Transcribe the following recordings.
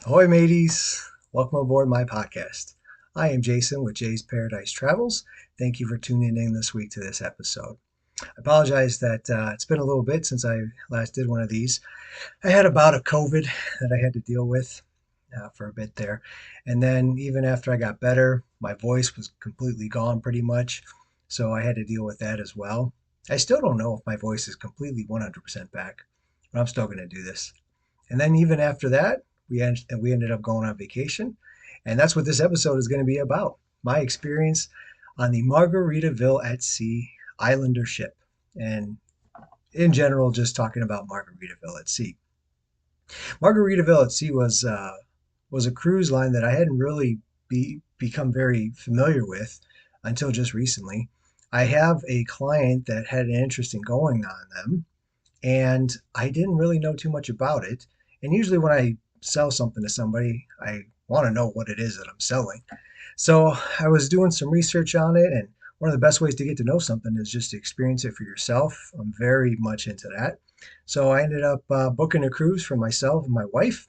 Ahoy, mateys! Welcome aboard my podcast. I am Jason with Jay's Paradise Travels. Thank you for tuning in this week to this episode. I apologize that it's been a little bit since I last did one of these. I had a bout of COVID that I had to deal with for a bit there. And then, even after I got better, my voice was completely gone pretty much. So I had to deal with that as well. I still don't know if my voice is completely 100% back, but I'm still going to do this. And then even after that, we ended up going on vacation, and that's what this episode is going to be about. My experience on the Margaritaville at Sea Islander ship, and in general, just talking about Margaritaville at Sea. Margaritaville at Sea was a cruise line that I hadn't really become very familiar with until just recently. I have a client that had an interest in going on them, and I didn't really know too much about it. And usually, when I sell something to somebody, I want to know what it is that I'm selling. So I was doing some research on it, and one of the best ways to get to know something is just to experience it for yourself. I'm very much into that. So I ended up booking a cruise for myself and my wife,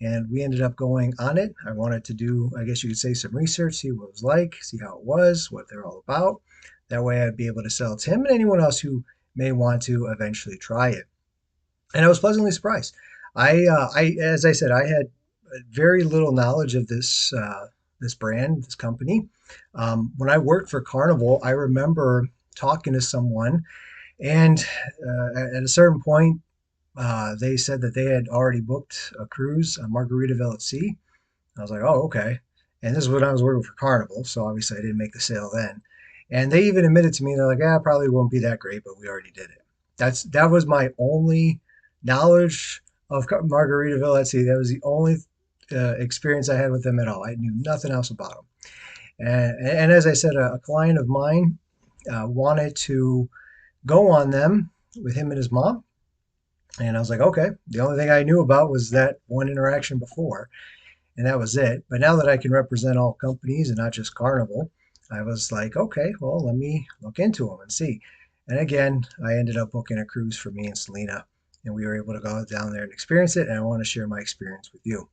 and we ended up going on it. I wanted to do, I guess you could say, some research, see what it was like, see how it was, what they're all about. That way I'd be able to sell it to him and anyone else who may want to eventually try it. And I was pleasantly surprised. As I said, I had very little knowledge of this brand, this company. When I worked for Carnival, I remember talking to someone, and at a certain point, they said that they had already booked a cruise on Margaritaville at Sea. I was like, oh, okay. And this is when I was working for Carnival, so obviously I didn't make the sale then. And they even admitted to me, they're like, yeah, probably won't be that great, but we already did it. That was my only knowledge of Margaritaville at Sea. That was the only experience I had with them at all. I knew nothing else about them. And as I said, a client of mine wanted to go on them with him and his mom. And I was like, okay. The only thing I knew about was that one interaction before, and that was it. But now that I can represent all companies and not just Carnival, I was like, okay, well, let me look into them and see. And again, I ended up booking a cruise for me and Selena, and we were able to go down there and experience it. And I want to share my experience with you.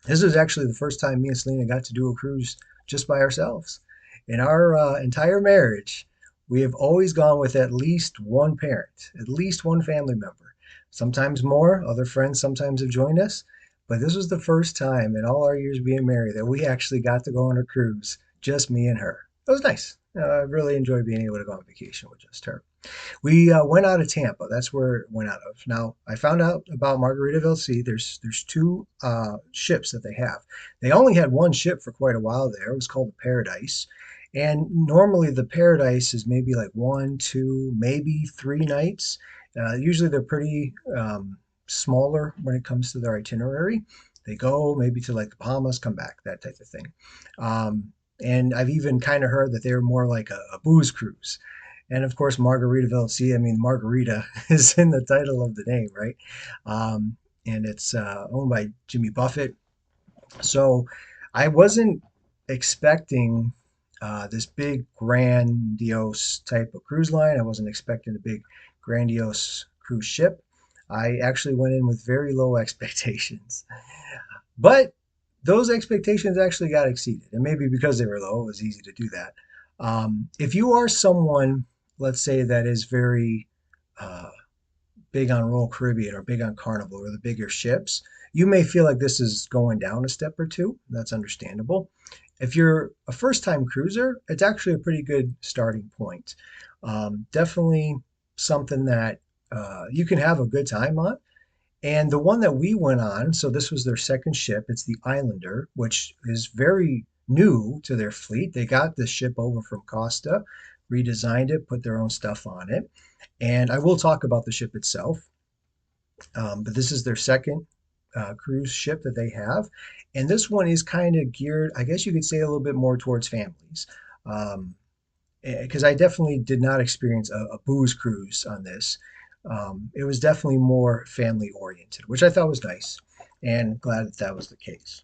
This was actually the first time me and Selena got to do a cruise just by ourselves. In our entire marriage, we have always gone with at least one parent, at least one family member. Sometimes more, other friends sometimes have joined us, but this was the first time in all our years being married that we actually got to go on a cruise, just me and her. It was nice. I really enjoyed being able to go on vacation with just her. We went out of Tampa. That's where it went out of. Now, I found out about Margaritaville Sea. There's two ships that they have. They only had one ship for quite a while there. It was called the Paradise. And normally the Paradise is maybe like one, two, maybe 3 nights. Usually they're pretty smaller when it comes to their itinerary. They go maybe to like the Bahamas, come back, that type of thing. And I've even kind of heard that they're more like a booze cruise. And of course, Margaritaville Sea, I mean, margarita is in the title of the name, right? And it's owned by Jimmy Buffett. So I wasn't expecting this big, grandiose type of cruise line. I wasn't expecting a big, grandiose cruise ship. I actually went in with very low expectations. But those expectations actually got exceeded. And maybe because they were low, it was easy to do that. If you are someone, let's say, that is very uh, big on Royal Caribbean or big on Carnival or the bigger ships, you may feel like this is going down a step or two. That's understandable. If you're a first time cruiser, it's actually a pretty good starting point. Definitely something that you can have a good time on. And the one that we went on, so this was their second ship, it's the Islander, which is very new to their fleet. They got this ship over from Costa, redesigned it, put their own stuff on it. And I will talk about the ship itself, but this is their second cruise ship that they have. And this one is kind of geared, I guess you could say, a little bit more towards families. Um, because I definitely did not experience a booze cruise on this. It was definitely more family oriented, which I thought was nice, and glad that that was the case.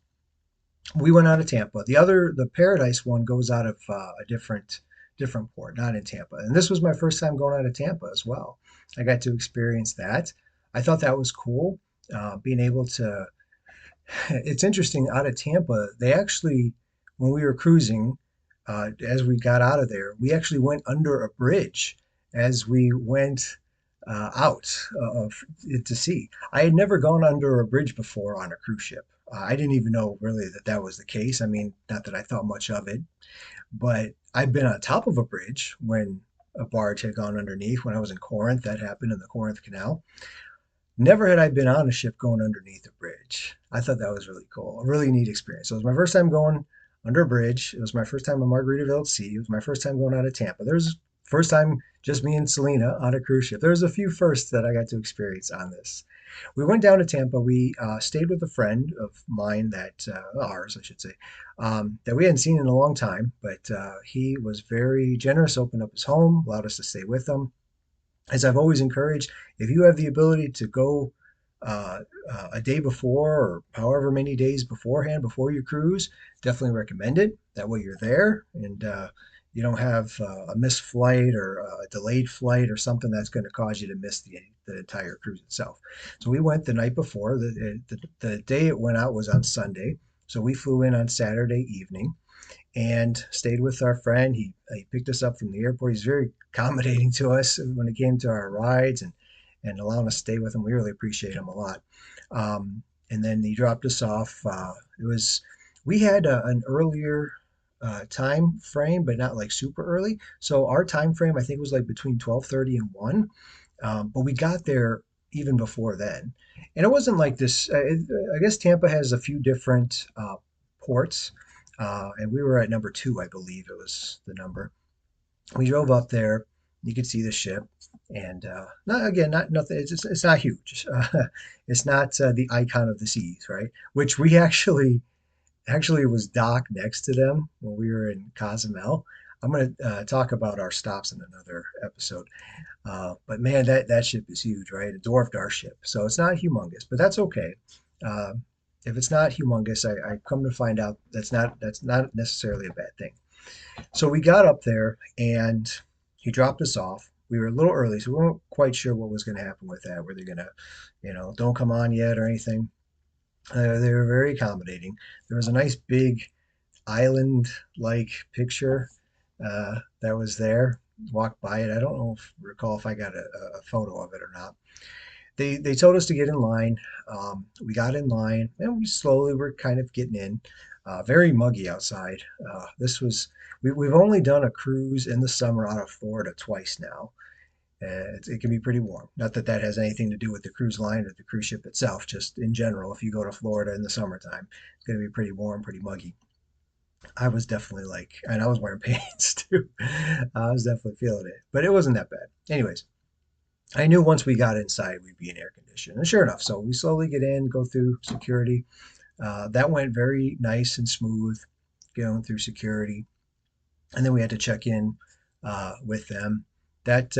We went out of Tampa. The Paradise one goes out of a different port, not in Tampa. And this was my first time going out of Tampa as well. I got to experience that. I thought that was cool, being able to It's interesting. Out of Tampa, they actually, when we were cruising, as we got out of there, we actually went under a bridge as we went out to sea. I had never gone under a bridge before on a cruise ship. I didn't even know really that that was the case. I mean, not that I thought much of it, but I've been on top of a bridge when a barge had gone underneath. When I was in Corinth, that happened in the Corinth Canal. Never had I been on a ship going underneath a bridge. I thought that was really cool, a really neat experience. So it was my first time going under a bridge. It was my first time in Margaritaville at sea. It was my first time going out of Tampa. There's first time just me and Selena on a cruise ship. There's a few firsts that I got to experience on this. We went down to Tampa. We stayed with a friend of mine that ours, I should say, that we hadn't seen in a long time. But he was very generous, opened up his home, allowed us to stay with him. As I've always encouraged, if you have the ability to go a day before or however many days beforehand before you cruise, definitely recommend it. That way you're there and you don't have a missed flight or a delayed flight or something that's going to cause you to miss the entire cruise itself. So we went the night before. The day it went out was on Sunday. So we flew in on Saturday evening and stayed with our friend. He picked us up from the airport. He's very accommodating to us when it came to our rides and allowing us to stay with him. We really appreciate him a lot. And then he dropped us off. It was we had an earlier time frame, but not like super early. So our time frame I think was like between 12:30 and 1. But we got there even before then. And it wasn't like this. I guess Tampa has a few different ports, and we were at number two, I believe it was the number. We drove up there. You could see the ship, and not again, not nothing. It's not huge. It's not the icon of the seas, right? Which we actually was docked next to them when we were in Cozumel. I'm going to talk about our stops in another episode. But man, that ship is huge, right? It dwarfed our ship, so it's not humongous, but that's okay. Uh, if it's not humongous, I come to find out that's not necessarily a bad thing. So we got up there and he dropped us off. We were a little early, so we weren't quite sure what was going to happen with that. Were they going to, don't come on yet or anything? They were very accommodating. There was a nice big island-like picture that was there. Walked by it. I don't know recall if I got a photo of it or not. They told us to get in line. We got in line, and we slowly were kind of getting in. Very muggy outside. We've only done a cruise in the summer out of Florida twice now. It can be pretty warm. Not that that has anything to do with the cruise line or the cruise ship itself. Just in general, if you go to Florida in the summertime, it's going to be pretty warm, pretty muggy. I was definitely like, and I was wearing pants too. I was definitely feeling it, but it wasn't that bad. Anyways, I knew once we got inside, we'd be in air conditioning. And sure enough, so we slowly get in, go through security. That went very nice and smooth, going through security. And then we had to check in with them. That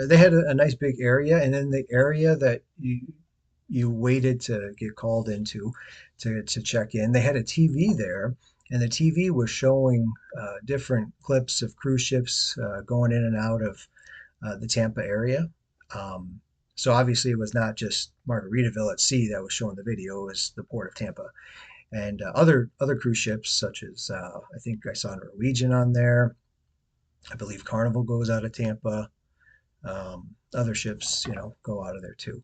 they had a nice big area, and then the area that you waited to get called into to check in, they had a TV there, and the TV was showing different clips of cruise ships going in and out of the Tampa area. Um, so obviously, it was not just Margaritaville at sea that was showing the video; it was the port of Tampa and other cruise ships, such as I think I saw Norwegian on there. I believe Carnival goes out of Tampa. Other ships, go out of there too.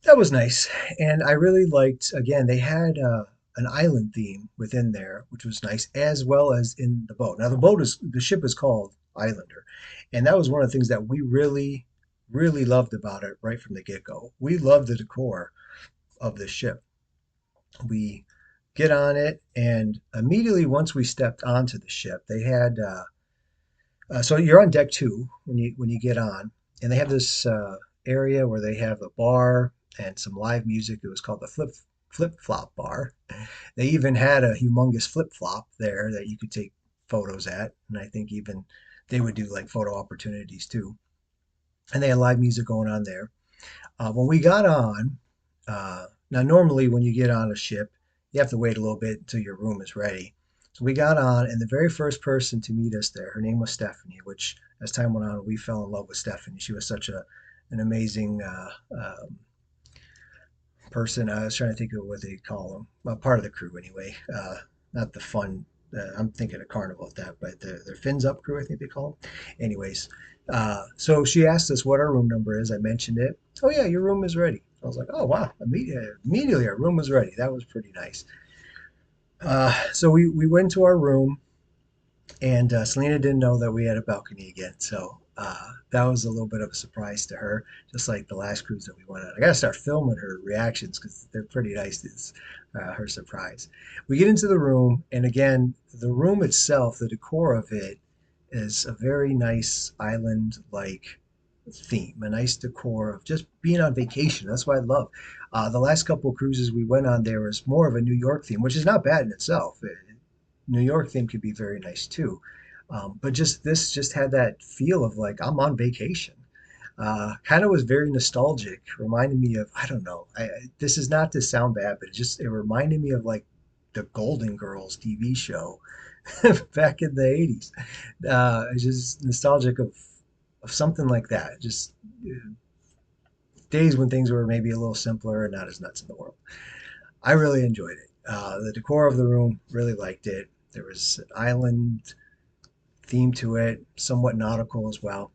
That was nice, and I really liked. Again, they had an island theme within there, which was nice, as well as in the boat. Now, the ship is called Islander, and that was one of the things that we really, really loved about it right from the get go. We loved the decor of the ship. We get on it, and immediately once we stepped onto the ship, they had so you're on deck two when you get on, and they have this area where they have a bar and some live music. It was called the Flip Flop Bar. They even had a humongous flip flop there that you could take photos at, and I think even they would do like photo opportunities too. And they had live music going on there. When we got on, now normally when you get on a ship, you have to wait a little bit until your room is ready. So we got on, and the very first person to meet us there, her name was Stephanie, which as time went on, we fell in love with Stephanie. She was such an amazing person. I was trying to think of what they call them. Well, part of the crew anyway. Not the fun. I'm thinking of Carnival at that, but the fins up crew, I think they call them. Anyways, so she asked us what our room number is. I mentioned it. Oh yeah, your room is ready. I was like, oh wow, immediately our room was ready. That was pretty nice. So we went to our room, and Selena didn't know that we had a balcony again. So that was a little bit of a surprise to her, just like the last cruise that we went on. I got to start filming her reactions because they're pretty nice. It's her surprise. We get into the room, and again, the room itself, the decor of it, is a very nice island like theme, a nice decor of just being on vacation. That's what I love. The last couple of cruises we went on, there was more of a New York theme, which is not bad in itself. New York theme could be very nice too. But just this just had that feel of like I'm on vacation. Kind of was very nostalgic, reminded me of I don't know. This is not to sound bad, but it reminded me of like the Golden Girls TV show back in the 80s. It's just nostalgic of something like that. Just days when things were maybe a little simpler and not as nuts in the world. I really enjoyed it. The decor of the room, really liked it. There was an island theme to it, somewhat nautical as well.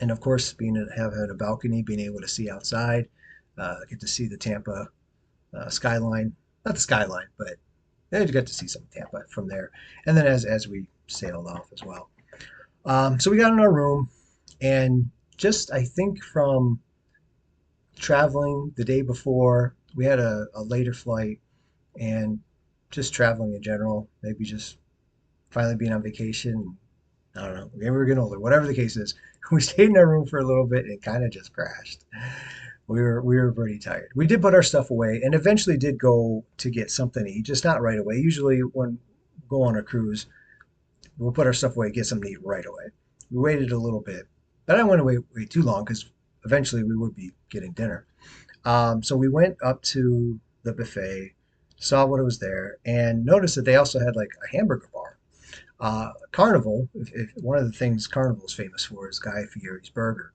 And of course, having a balcony, being able to see outside, get to see the Tampa skyline. Not the skyline, but you got to see some Tampa from there. And then as we sailed off as well. So we got in our room, and just I think from traveling the day before, we had a later flight, and just traveling in general, maybe just finally being on vacation. I don't know, maybe we're getting older, whatever the case is. We stayed in our room for a little bit and kind of just crashed. We were pretty tired. We did put our stuff away and eventually did go to get something to eat, just not right away. Usually when we go on a cruise, we'll put our stuff away, get something to eat right away. We waited a little bit, but I didn't want to wait too long because eventually we would be getting dinner. So we went up to the buffet, saw what was there, and noticed that they also had like a hamburger bar. Carnival, if one of the things Carnival is famous for is Guy Fieri's burger.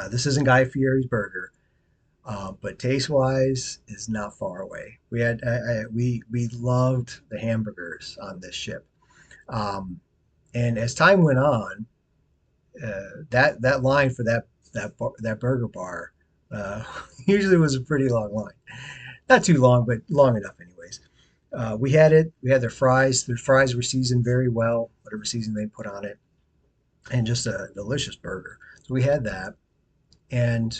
This isn't Guy Fieri's burger, but taste wise is not far away. We loved the hamburgers on this ship, um, and as time went on, that line for that burger bar uh, usually was a pretty long line. Not too long, but long enough, anyways. We had it. We had their fries. Their fries were seasoned very well, whatever season they put on it, and just a delicious burger. So we had that, and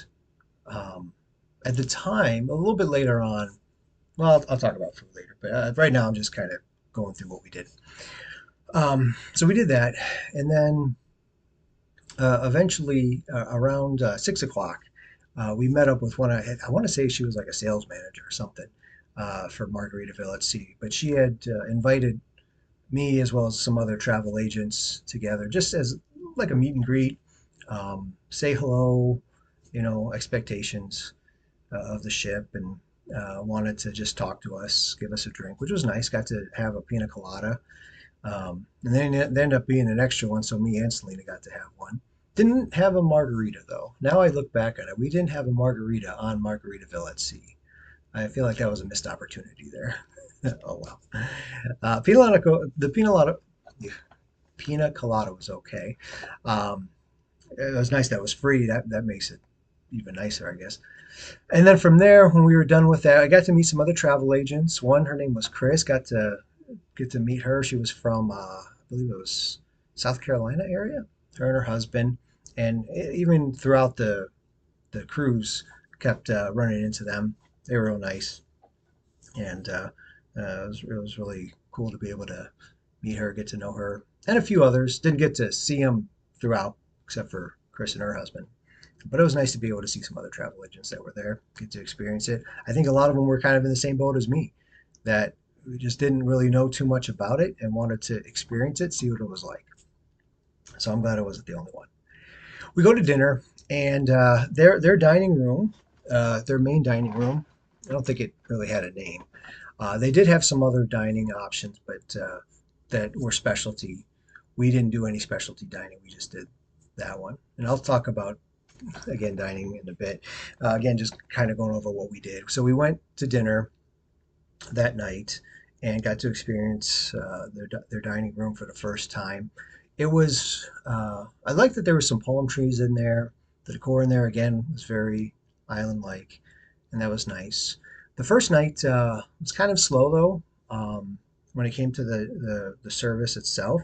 um, at the time, a little bit later on, well, I'll talk about food later, but right now I'm just kind of going through what we did. So we did that, and then eventually around 6 o'clock, we met up with I want to say she was like a sales manager or something for Margaritaville at Sea, but she had invited me as well as some other travel agents together just as like a meet and greet, say hello, expectations of the ship, and wanted to just talk to us, give us a drink, which was nice. Got to have a pina colada. And then it ended up being an extra one, so me and Selena got to have one. Didn't have a margarita though. Now I look back at it, we didn't have a margarita on Margaritaville at Sea. I feel like that was a missed opportunity there. Oh well. The pina colada was okay. Um, it was nice that it was free. That makes it even nicer, I guess. And then from there, when we were done with that, I got to meet some other travel agents. One, her name was Chris. Got to get to meet her. She was from, I believe it was South Carolina area. Her and her husband, and even throughout the cruise, kept running into them. They were real nice, and it was really cool to be able to meet her, get to know her, and a few others. Didn't get to see them throughout, except for Chris and her husband. But it was nice to be able to see some other travel agents that were there, get to experience it. I think a lot of them were kind of in the same boat as me, that we just didn't really know too much about it and wanted to experience it, see what it was like. So I'm glad I wasn't the only one. We go to dinner, and their dining room, their main dining room, I don't think it really had a name. They did have some other dining options, but that were specialty. We didn't do any specialty dining. We just did that one. And I'll talk about again, dining in a bit. Again, just kind of going over what we did. So we went to dinner that night and got to experience their dining room for the first time. It was, I liked that there were some palm trees in there. The decor in there, again, was very island like, and that was nice. The first night was kind of slow, though, when it came to the service itself.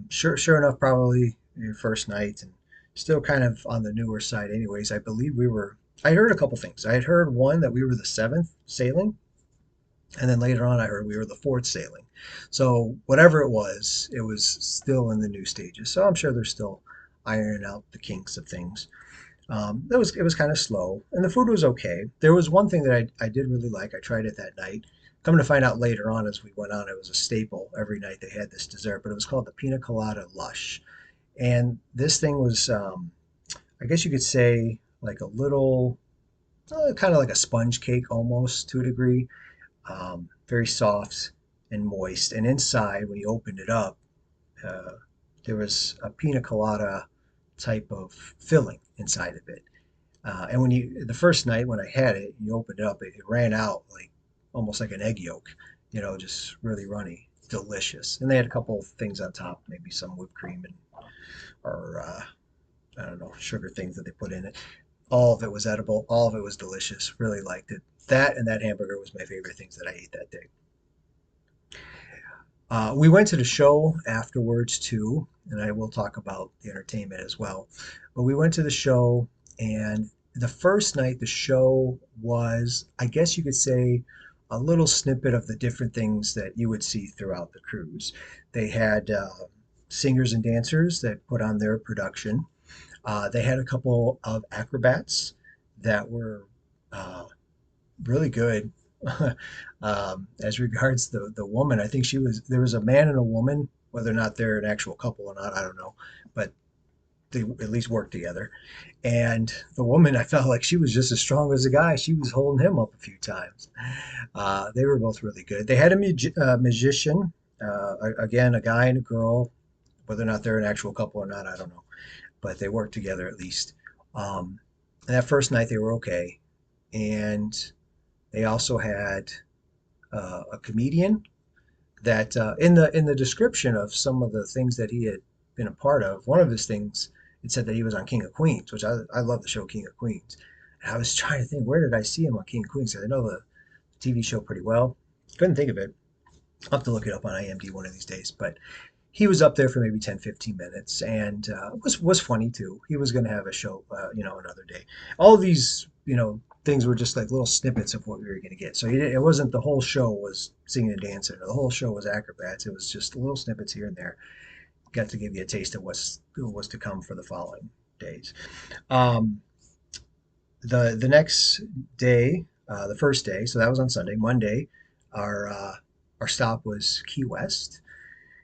Sure enough, probably your first night, and still kind of on the newer side, anyways. I believe we were, I heard a couple things. I had heard one that we were the seventh sailing, and then later on, I heard we were the fourth sailing. So whatever it was still in the new stages. So I'm sure they're still ironing out the kinks of things. It was kind of slow, and the food was okay. There was one thing that I did really like. I tried it that night. Coming to find out later on as we went on, it was a staple. Every night they had this dessert, but it was called the Pina Colada Lush. And this thing was, I guess you could say, like a little, kind of like a sponge cake almost to a degree, very soft and moist. And inside, when you opened it up, uh, there was a pina colada type of filling inside of it. And when the first night when I had it, you opened it up, it ran out like almost like an egg yolk, just really runny, delicious. And they had a couple of things on top, maybe some whipped cream and or I don't know, sugar things that they put in it. All of it was edible. All of it was delicious. Really liked it. That and that hamburger was my favorite things that I ate that day. We went to the show afterwards too, and I will talk about the entertainment as well. But we went to the show, and the first night, the show was, I guess you could say, a little snippet of the different things that you would see throughout the cruise. They had singers and dancers that put on their production. They had a couple of acrobats that were uh, really good. As regards the woman, I think there was a man and a woman, whether or not they're an actual couple or not, I don't know, but they at least worked together. And the woman, I felt like she was just as strong as the guy. She was holding him up a few times. They were both really good. They had a magician, again, a guy and a girl, whether or not they're an actual couple or not, I don't know, but they worked together at least. And that first night they were okay. And they also had a comedian that in the description of some of the things that he had been a part of, one of his things it said that he was on King of Queens, which I love the show King of Queens. And I was trying to think, where did I see him on King of Queens? 'Cause I know the TV show pretty well. Couldn't think of it. I'll have to look it up on IMDb one of these days. But he was up there for maybe 10, 15 minutes, and was funny too. He was going to have a show, another day. All of these, things were just like little snippets of what we were going to get. So it wasn't the whole show was singing and dancing, or the whole show was acrobats. It was just little snippets here and there. Got to give you a taste of was to come for the following days. Um, the next day, the first day, so that was on Sunday. Monday, our uh, our stop was Key West,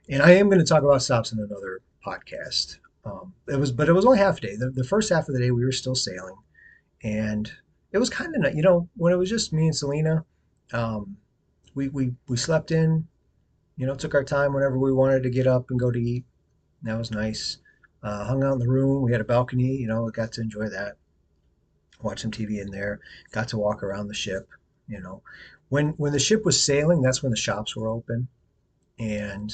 and I am going to talk about stops in another podcast. But it was only half a day. The first half of the day, we were still sailing, and it was kind of, when it was just me and Selena, um, we slept in, took our time whenever we wanted to get up and go to eat. That was nice. Hung out in the room. We had a balcony, got to enjoy that. Watch some TV in there. Got to walk around the ship, you know. When the ship was sailing, that's when the shops were open, and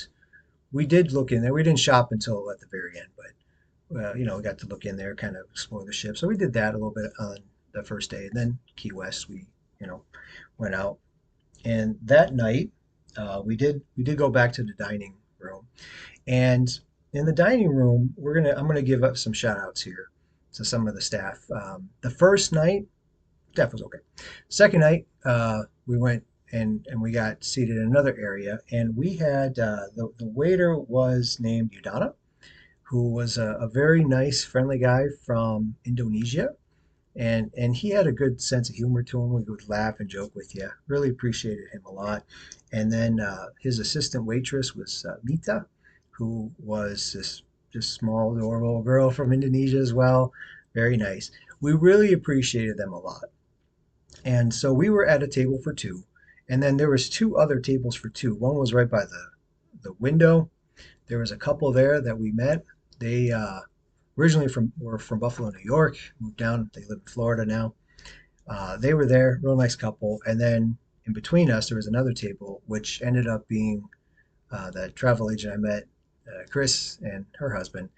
we did look in there. We didn't shop until at the very end, but we got to look in there, kind of explore the ship. So we did that a little bit on the first day, and then Key West, you know, went out. And that night, we did go back to the dining room, and in the dining room, I'm gonna give up some shout outs here to some of the staff. The first night, staff was okay. Second night, we went and we got seated in another area, and we had the waiter was named Udana, who was a very nice, friendly guy from Indonesia, and he had a good sense of humor to him. We would laugh and joke with you. Really appreciated him a lot. And then his assistant waitress was Mita, who was this just small, adorable girl from Indonesia as well. Very nice. We really appreciated them a lot. And so we were at a table for two, and then there was two other tables for two. One was right by the window. There was a couple there that we met. They originally were from Buffalo, New York, moved down. They live in Florida now. They were there, real nice couple. And then in between us, there was another table, which ended up being that travel agent I met, Chris and her husband.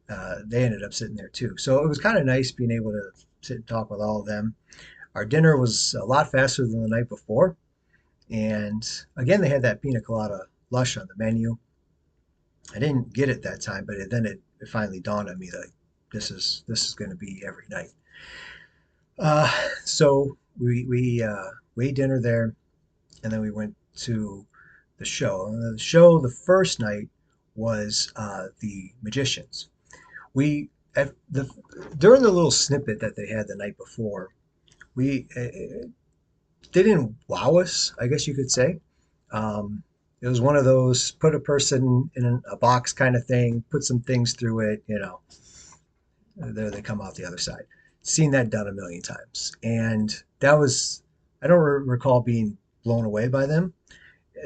They ended up sitting there too. So it was kind of nice being able to sit and talk with all of them. Our dinner was a lot faster than the night before. And again, they had that pina colada lush on the menu. I didn't get it that time, but it finally dawned on me that this is going to be every night. Uh, so we ate dinner there, and then we went to the show. And the show the first night was the Magicians. We at the During the little snippet that they had the night before, we they didn't wow us, I guess you could say. It was one of those put a person in a box kind of thing, put some things through it, there they come out the other side. Seen that done a million times. And that was, I don't recall being blown away by them.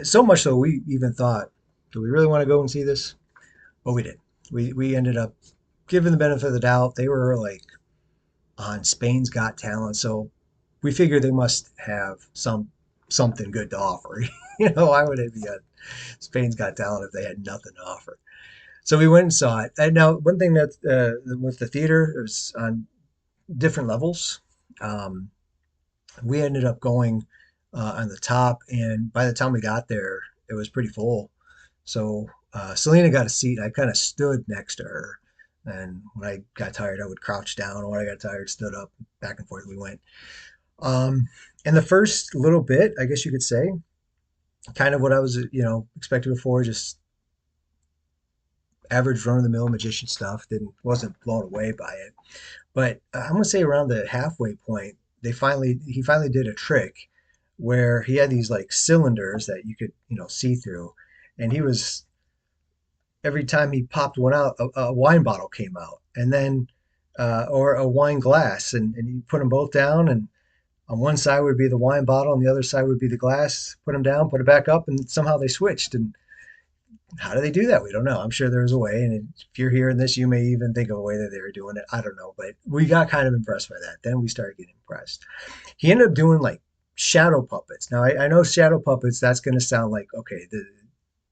So much so we even thought, do we really want to go and see this? But we did. We ended up giving the benefit of the doubt. They were like on Spain's Got Talent. So we figured they must have something good to offer. Why would it be on Spain's Got Talent if they had nothing to offer? So we went and saw it. And now, one thing that with the theater, it was on different levels. Um, we ended up going on the top, and by the time we got there, it was pretty full. So Selena got a seat. I kind of stood next to her, and when I got tired, I would crouch down. When I got tired, stood up. Back and forth we went. Um, and the first little bit, I guess you could say, kind of what I was, expecting before, just average run of the mill magician stuff. Didn't Wasn't blown away by it. But I'm gonna say around the halfway point, he finally did a trick where he had these like cylinders that you could see through, and he was every time he popped one out, a wine bottle came out, and then or a wine glass, and you put them both down, and on one side would be the wine bottle, and the other side would be the glass. Put them down, put it back up, and somehow they switched. And how do they do that? We don't know. I'm sure there's a way. And if you're hearing this, you may even think of a way that they were doing it. I don't know. But we got kind of impressed by that. Then we started getting impressed. He ended up doing like shadow puppets. Now, I know shadow puppets, that's going to sound like, okay,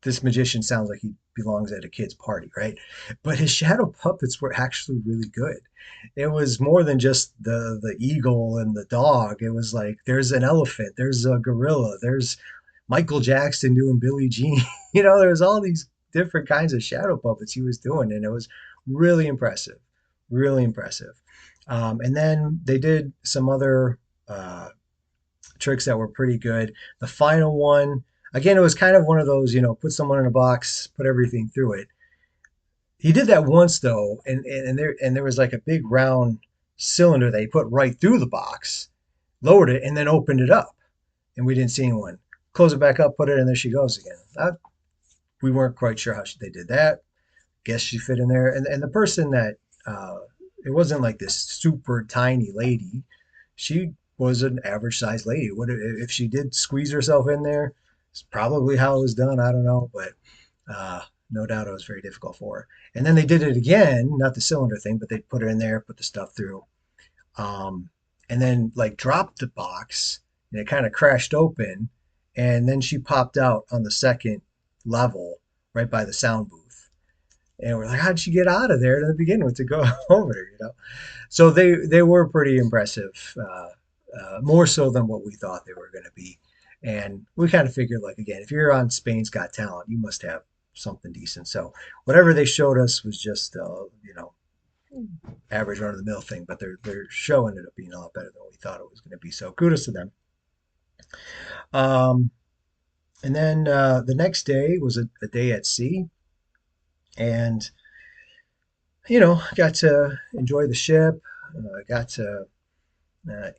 this magician sounds like he belongs at a kid's party, right? But his shadow puppets were actually really good. It was more than just the eagle and the dog. It was like there's an elephant, there's a gorilla, there's Michael Jackson doing Billie Jean. There's all these different kinds of shadow puppets he was doing, and it was really impressive, really impressive. And then they did some other tricks that were pretty good. The final one, again, it was kind of one of those, put someone in a box, put everything through it. He did that once though, and there was like a big round cylinder that he put right through the box, lowered it, and then opened it up, and we didn't see anyone. Close it back up, put it in, there she goes again. We weren't quite sure how they did that. Guess she fit in there, and the person that it wasn't like this super tiny lady. She was an average sized lady. What if she did squeeze herself in there? It's probably how it was done. I don't know, but uh, no doubt it was very difficult for her. And then they did it again, not the cylinder thing, but they put her in there, put the stuff through, um, and then like dropped the box, and it kind of crashed open, and then she popped out on the second level, right by the sound booth. And we're like, how'd she get out of there to begin with to go over there? So they were pretty impressive, more so than what we thought they were going to be. And we kind of figured, like, again, if you're on Spain's Got Talent, you must have something decent. So whatever they showed us was just, average run of the mill thing, but their show ended up being a lot better than we thought it was going to be. So kudos to them. Um, and then the next day was a day at sea, and got to enjoy the ship. Got to uh,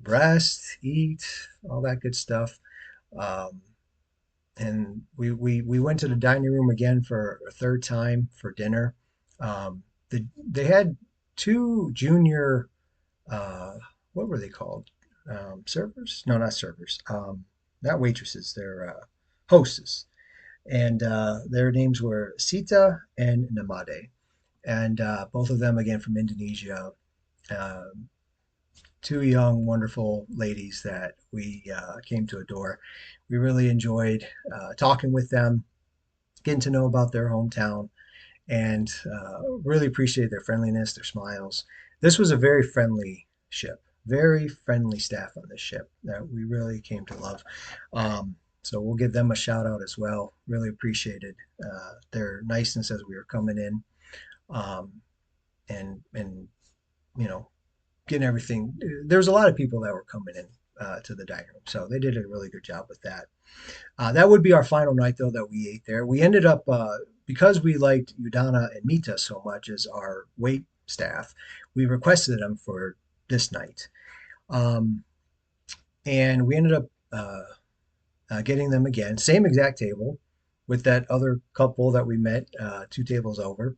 rest, eat, all that good stuff. Um, and we went to the dining room again for a third time for dinner. They had two junior, uh, what were they called? Servers? No, not servers. Not waitresses. They're hostess. And their names were Sita and Namade. and both of them again from Indonesia. Um, Two young, wonderful ladies that we came to adore. We really enjoyed talking with them, getting to know about their hometown, and really appreciate their friendliness, their smiles. This was a very friendly ship, very friendly staff on this ship that we really came to love. So we'll give them a shout out as well. Really appreciated their niceness as we were coming in, um, and you know getting everything. There was a lot of people that were coming in to the dining room, so they did a really good job with that. That would be our final night, though, that we ate there. We ended up, because we liked Udana and Mita so much as our wait staff, we requested them for this night. Um, and we ended up getting them again, same exact table with that other couple that we met two tables over.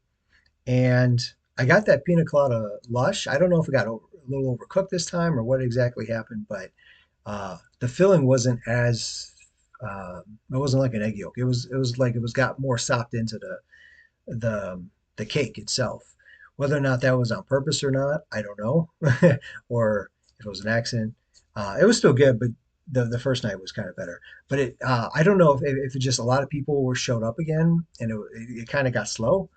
And I got that pina colada lush. I don't know if it got a little overcooked this time or what exactly happened, but the filling wasn't as it wasn't like an egg yolk. It was like it was got more sopped into the the cake itself. Whether or not that was on purpose or not, I don't know, or if it was an accident. It was still good, but the first night was kind of better. But I don't know if it just a lot of people were showed up again and it kind of got slow.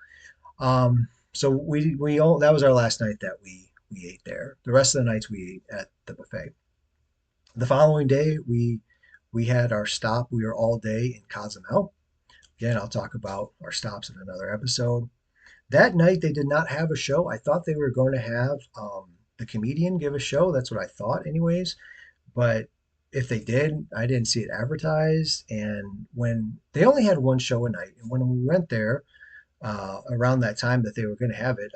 So we all that was our last night that we ate there. The rest of the nights we ate at the buffet. The following day we had our stop. We were all day in Cozumel. Again, I'll talk about our stops in another episode. That night they did not have a show. I thought they were going to have the comedian give a show. That's what I thought, anyways. But if they did, I didn't see it advertised. And when they only had one show a night, and when we went there around that time that they were going to have it,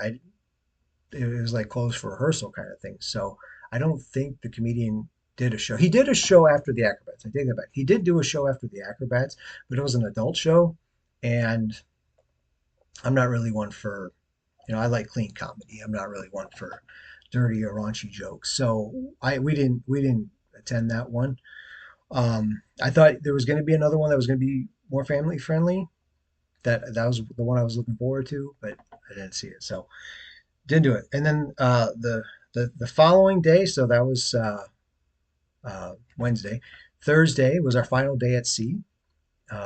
it was like closed for rehearsal kind of thing. So I don't think the comedian did a show. He did a show after the Acrobats. I take that back. He did do a show after the Acrobats, but it was an adult show, and I'm not really one for, I like clean comedy. I'm not really one for dirty or raunchy jokes. So I we didn't attend that one. I thought there was going to be another one that was going to be more family friendly. That was the one I was looking forward to, but I didn't see it. So didn't do it. And then the following day, so that was Wednesday. Thursday was our final day at sea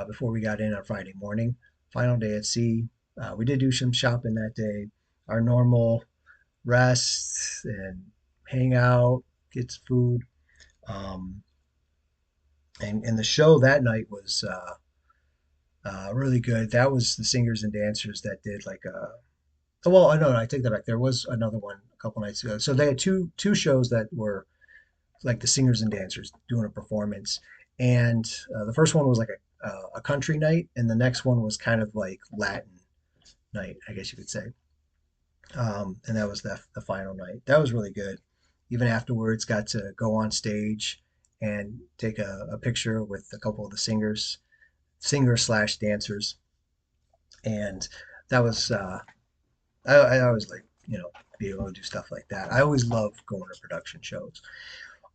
before we got in on Friday morning. Final day at sea. We did do some shopping that day. Our normal rest and hang out, get some food. Um, and the show that night was really good. That was the singers and dancers that did like a. Well, no, I take that back. There was another one a couple nights ago. So they had two shows that were like the singers and dancers doing a performance. And the first one was like a country night, and the next one was kind of like Latin night, I guess you could say. And that was the final night. That was really good. Even afterwards, got to go on stage and take a picture with a couple of the singers slash dancers, and that was I always like be able to do stuff like that. I always love going to production shows.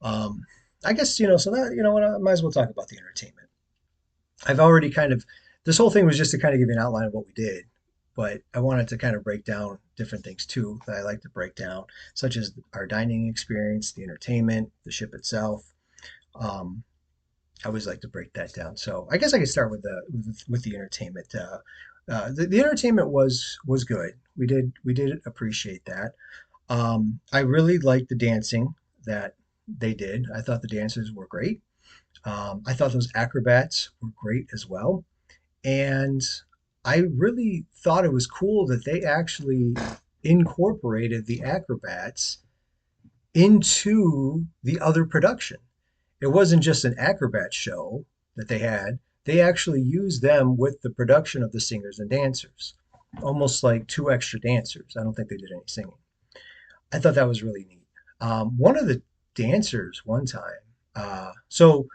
Um, I guess so that what I might as well talk about the entertainment. I've already kind of this whole thing was just to kind of give you an outline of what we did, but I wanted to kind of break down different things too that I like to break down, such as our dining experience, the entertainment, the ship itself. Um, I always like to break that down. So I guess I could start with the entertainment. The entertainment was good. We did appreciate that. I really liked the dancing that they did. I thought the dancers were great. I thought those acrobats were great as well. And I really thought it was cool that they actually incorporated the acrobats into the other production. It wasn't just an acrobat show that they had, they actually used them with the production of the singers and dancers, almost like two extra dancers. I don't think they did any singing. I thought that was really neat. One of the dancers one time, so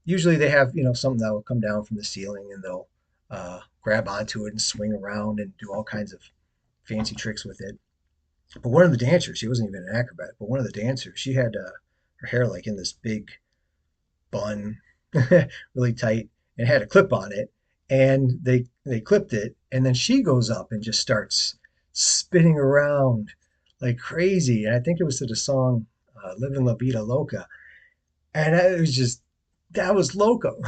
usually they have something that will come down from the ceiling and they'll grab onto it and swing around and do all kinds of fancy tricks with it. But one of the dancers, she wasn't even an acrobat, but one of the dancers, she had her hair like in this big bun, really tight, and had a clip on it. And they clipped it, and then she goes up and just starts spinning around like crazy. And I think it was to the song Living La Vida Loca. And it was just, that was loco.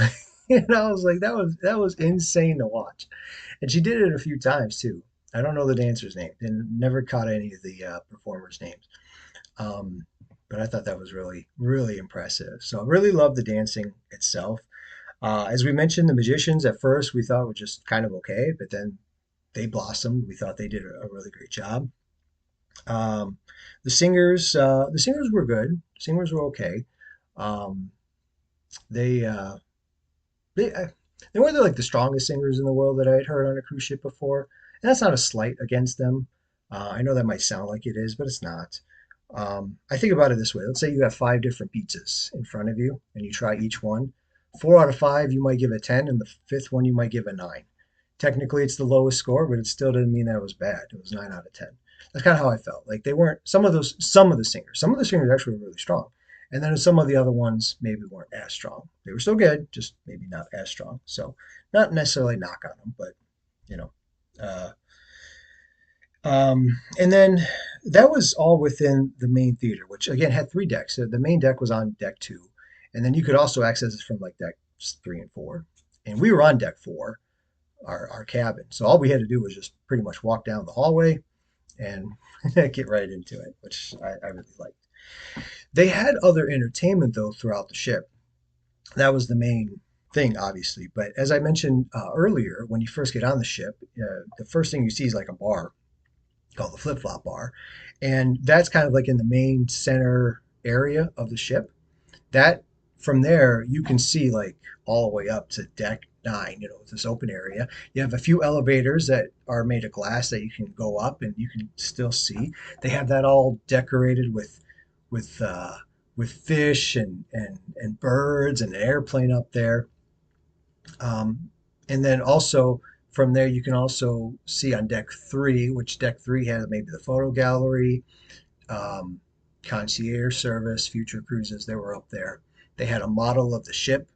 I was like, that was insane to watch. And she did it a few times too. I don't know the dancer's name and never caught any of the performers' names. Um, but I thought that was really, really impressive. So I really loved the dancing itself. As we mentioned, the magicians at first we thought were just kind of okay, but then they blossomed. We thought they did a really great job. Um, the singers were good. Singers were okay. Um, they uh, they they weren't like the strongest singers in the world that I had heard on a cruise ship before, and that's not a slight against them. I know that might sound like it is, but it's not. I think about it this way. Let's say you have five different pizzas in front of you, and you try each one. 4 out of 5, you might give a 10, and the fifth one you might give a 9. Technically, it's the lowest score, but it still didn't mean that it was bad. It was 9 out of 10. That's kind of how I felt. Like they weren't some of the singers actually were really strong. And then some of the other ones maybe weren't as strong. They were still good, just maybe not as strong. So not necessarily knock on them, but you know. Uh, and then that was all within the main theater, which again had 3 decks. So the main deck was on deck 2, and then you could also access it from like decks 3 and 4. And we were on deck 4, our cabin. So all we had to do was just pretty much walk down the hallway and get right into it, which I really liked. They had other entertainment though throughout the ship. That was the main thing, obviously. But as I mentioned earlier, when you first get on the ship, the first thing you see is like a bar called the Flip Flop Bar, and that's kind of like in the main center area of the ship. That From there you can see like all the way up to deck 9. This open area. You have a few elevators that are made of glass that you can go up and you can still see. They have that all decorated with uh, with fish and birds and an airplane up there. And then also from there you can also see on deck 3, which deck 3 has maybe the photo gallery, um, concierge service, future cruises. They were up there. They had a model of the ship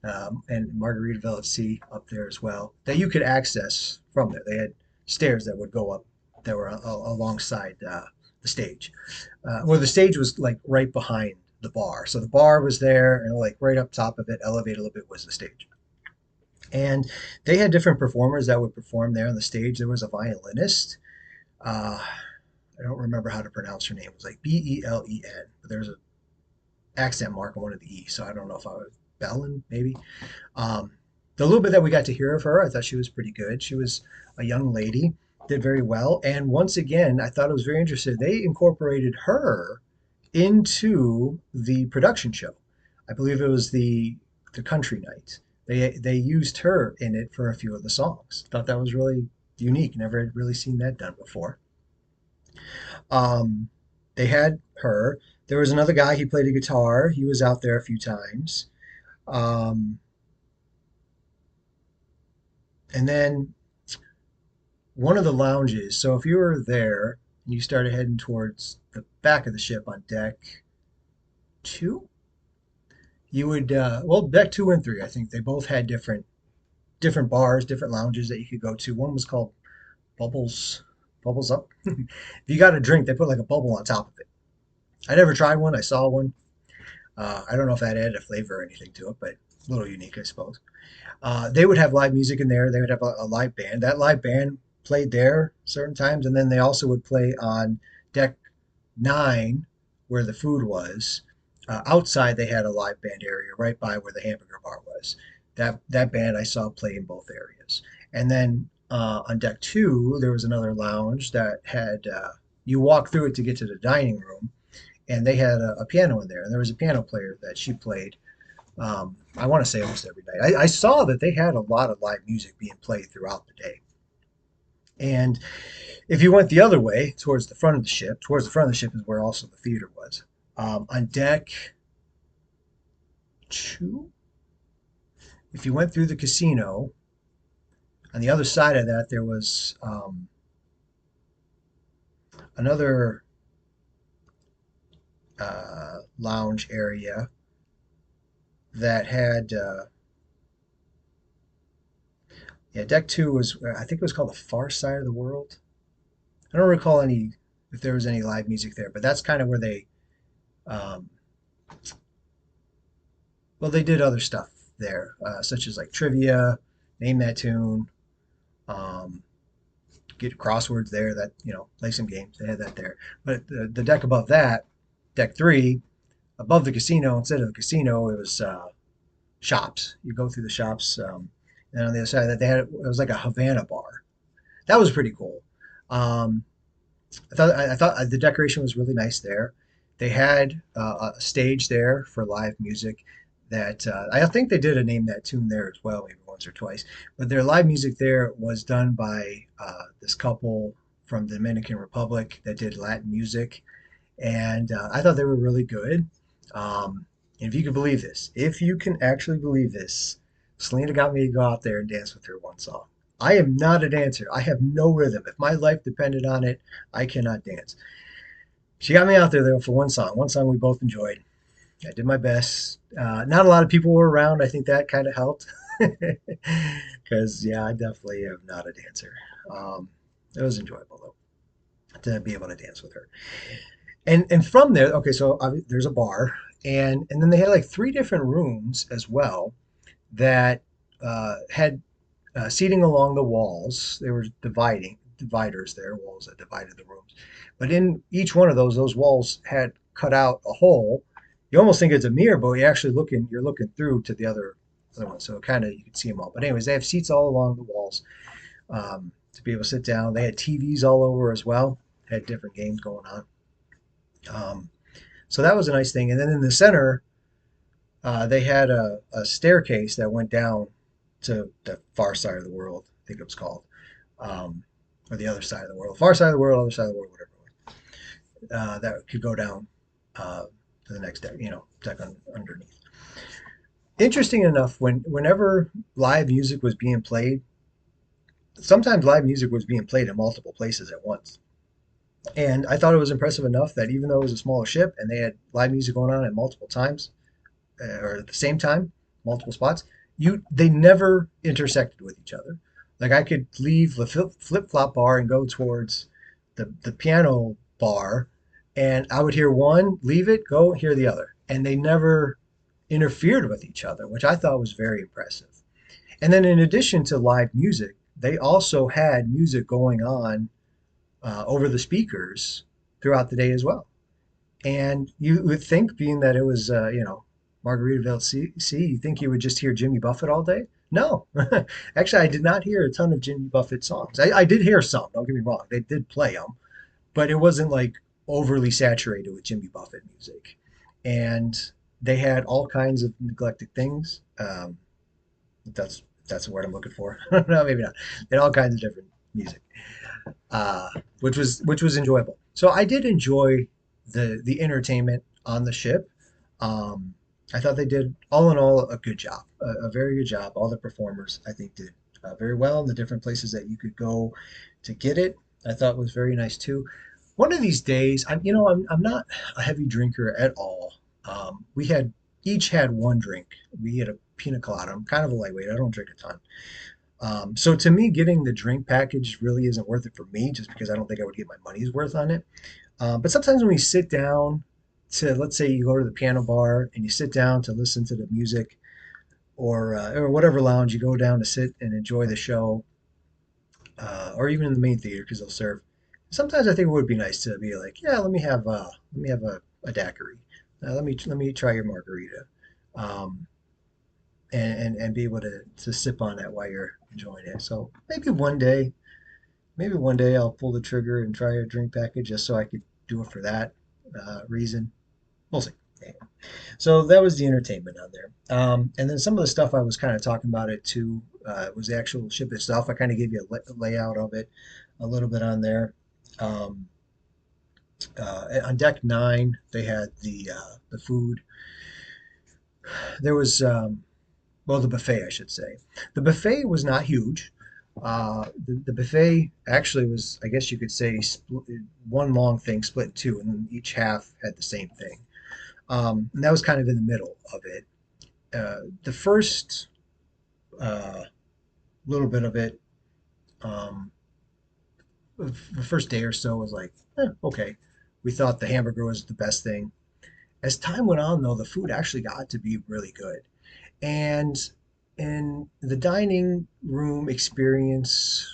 and Margaritaville at Sea up there as well that you could access from there. They had stairs that would go up that were alongside the stage, where the stage was like right behind the bar. So the bar was there, and like right up top of it, elevated a little bit, was the stage. And they had different performers that would perform there on the stage. There was a violinist. Uh, I don't remember how to pronounce her name. It was like Belen, but there's an accent mark on one of the E, so I don't know if I was Bellin, maybe. Um, the little bit that we got to hear of her, I thought she was pretty good. She was a young lady, did very well. And once again, I thought it was very interesting. They incorporated her into the production show. I believe it was the country night. They used her in it for a few of the songs. Thought that was really unique. Never had really seen that done before. Um, they had her. There was another guy. He played a guitar. He was out there a few times. Um, and then one of the lounges. So if you were there and you started heading towards the back of the ship on deck 2, you would well, deck 2 and 3. I think they both had different bars, different lounges that you could go to. One was called Bubbles Up. If you got a drink, they put like a bubble on top of it. I never tried one. I saw one. I don't know if that added a flavor or anything to it, but a little unique, I suppose. They would have live music in there. They would have a live band. That live band played there certain times, and then they also would play on deck 9, where the food was. Outside, they had a live band area right by where the hamburger bar was. That band I saw play in both areas. And then on deck 2, there was another lounge that had you walk through it to get to the dining room, and they had a piano in there, and there was a piano player that she played. I want to say almost every night. I saw that they had a lot of live music being played throughout the day. And if you went the other way towards the front of the ship is where also the theater was. On deck 2, if you went through the casino, on the other side of that, there was another lounge area that had, yeah, deck 2 was, I think it was called the far side of the world. I don't recall any if there was any live music there, but that's kind of where they um, well they did other stuff there, such as like trivia, name that tune, um, get crosswords there. That play some games. They had that there, but the deck above that, deck three, above the casino instead of the casino, it was shops. You go through the shops, and on the other side that they had it was like a Havana bar. That was pretty cool. Um, I thought the decoration was really nice there. They had a stage there for live music. That I think they did a name that tune there as well, maybe once or twice. But their live music there was done by this couple from the Dominican Republic that did Latin music, and I thought they were really good. Um, and if you can believe this, if you can actually believe this, Selena got me to go out there and dance with her one song. I am not a dancer. I have no rhythm. If my life depended on it, I cannot dance. She got me out there though for one song we both enjoyed. I did my best. Not a lot of people were around. I think that kind of helped because yeah, I definitely am not a dancer. Um, it was enjoyable though to be able to dance with her. And from there, okay, so there's a bar, and then they had like three different rooms as well that had seating along the walls. They were dividers there, walls that divided the rooms. But in each one of those walls had cut out a hole. You almost think it's a mirror, but you're looking through to the other one, so kind of you can see them all. But anyways, they have seats all along the walls to be able to sit down. They had TVs all over as well. Had different games going on. Um, so that was a nice thing. And then in the center, they had a staircase that went down to the far side of the world, I think it was called, um, or the other side of the world, far side of the world, other side of the world, whatever it was. That could go down uh, to the next deck, deck underneath. Interesting enough, whenever live music was being played, sometimes live music was being played in multiple places at once. And I thought it was impressive enough that even though it was a smaller ship and they had live music going on at multiple times, or at the same time, multiple spots, they never intersected with each other. Like I could leave the flip flop bar and go towards the piano bar, and I would hear one, leave it, go hear the other, and they never interfered with each other, which I thought was very impressive. And then in addition to live music, they also had music going on over the speakers throughout the day as well. And you would think, being that it was, Margaritaville Sea, you think you would just hear Jimmy Buffett all day? No. Actually, I did not hear a ton of Jimmy Buffett songs. I did hear some, don't get me wrong. They did play them, but it wasn't like overly saturated with Jimmy Buffett music. And they had all kinds of neglected things. That's the word I'm looking for. No, maybe not. They had all kinds of different music, uh, which was enjoyable. So I did enjoy the entertainment on the ship. Um, I thought they did all in all a good job, a very good job. All the performers I think did very well in the different places that you could go to get it. I thought was very nice too. One of these days, I'm not a heavy drinker at all. We had each had one drink. We had a pina colada. I'm kind of a lightweight. I don't drink a ton. So to me, getting the drink package really isn't worth it for me, just because I don't think I would get my money's worth on it. But sometimes when we sit down to, let's say you go to the piano bar and you sit down to listen to the music, or whatever lounge you go down to sit and enjoy the show, or even in the main theater because they'll serve. Sometimes I think it would be nice to be like, yeah, let me have a daiquiri. Let me try your margarita. Um, and be able to sip on that while you're enjoying it. So maybe one day I'll pull the trigger and try a drink package just so I could do it for that reason. We'll see. Anyway, so that was the entertainment on there. And then some of the stuff I was kind of talking about it too was the actual ship itself. I kind of gave you a layout of it a little bit on there. Um, on deck nine, they had the food. There was well, the buffet, I should say. The buffet was not huge. The buffet actually was, I guess you could say, one long thing split in two, and then each half had the same thing. And that was kind of in the middle of it. The first uh, little bit of it, um, the first day or so was like, okay. We thought the hamburger was the best thing. As time went on, though, the food actually got to be really good. And in the dining room experience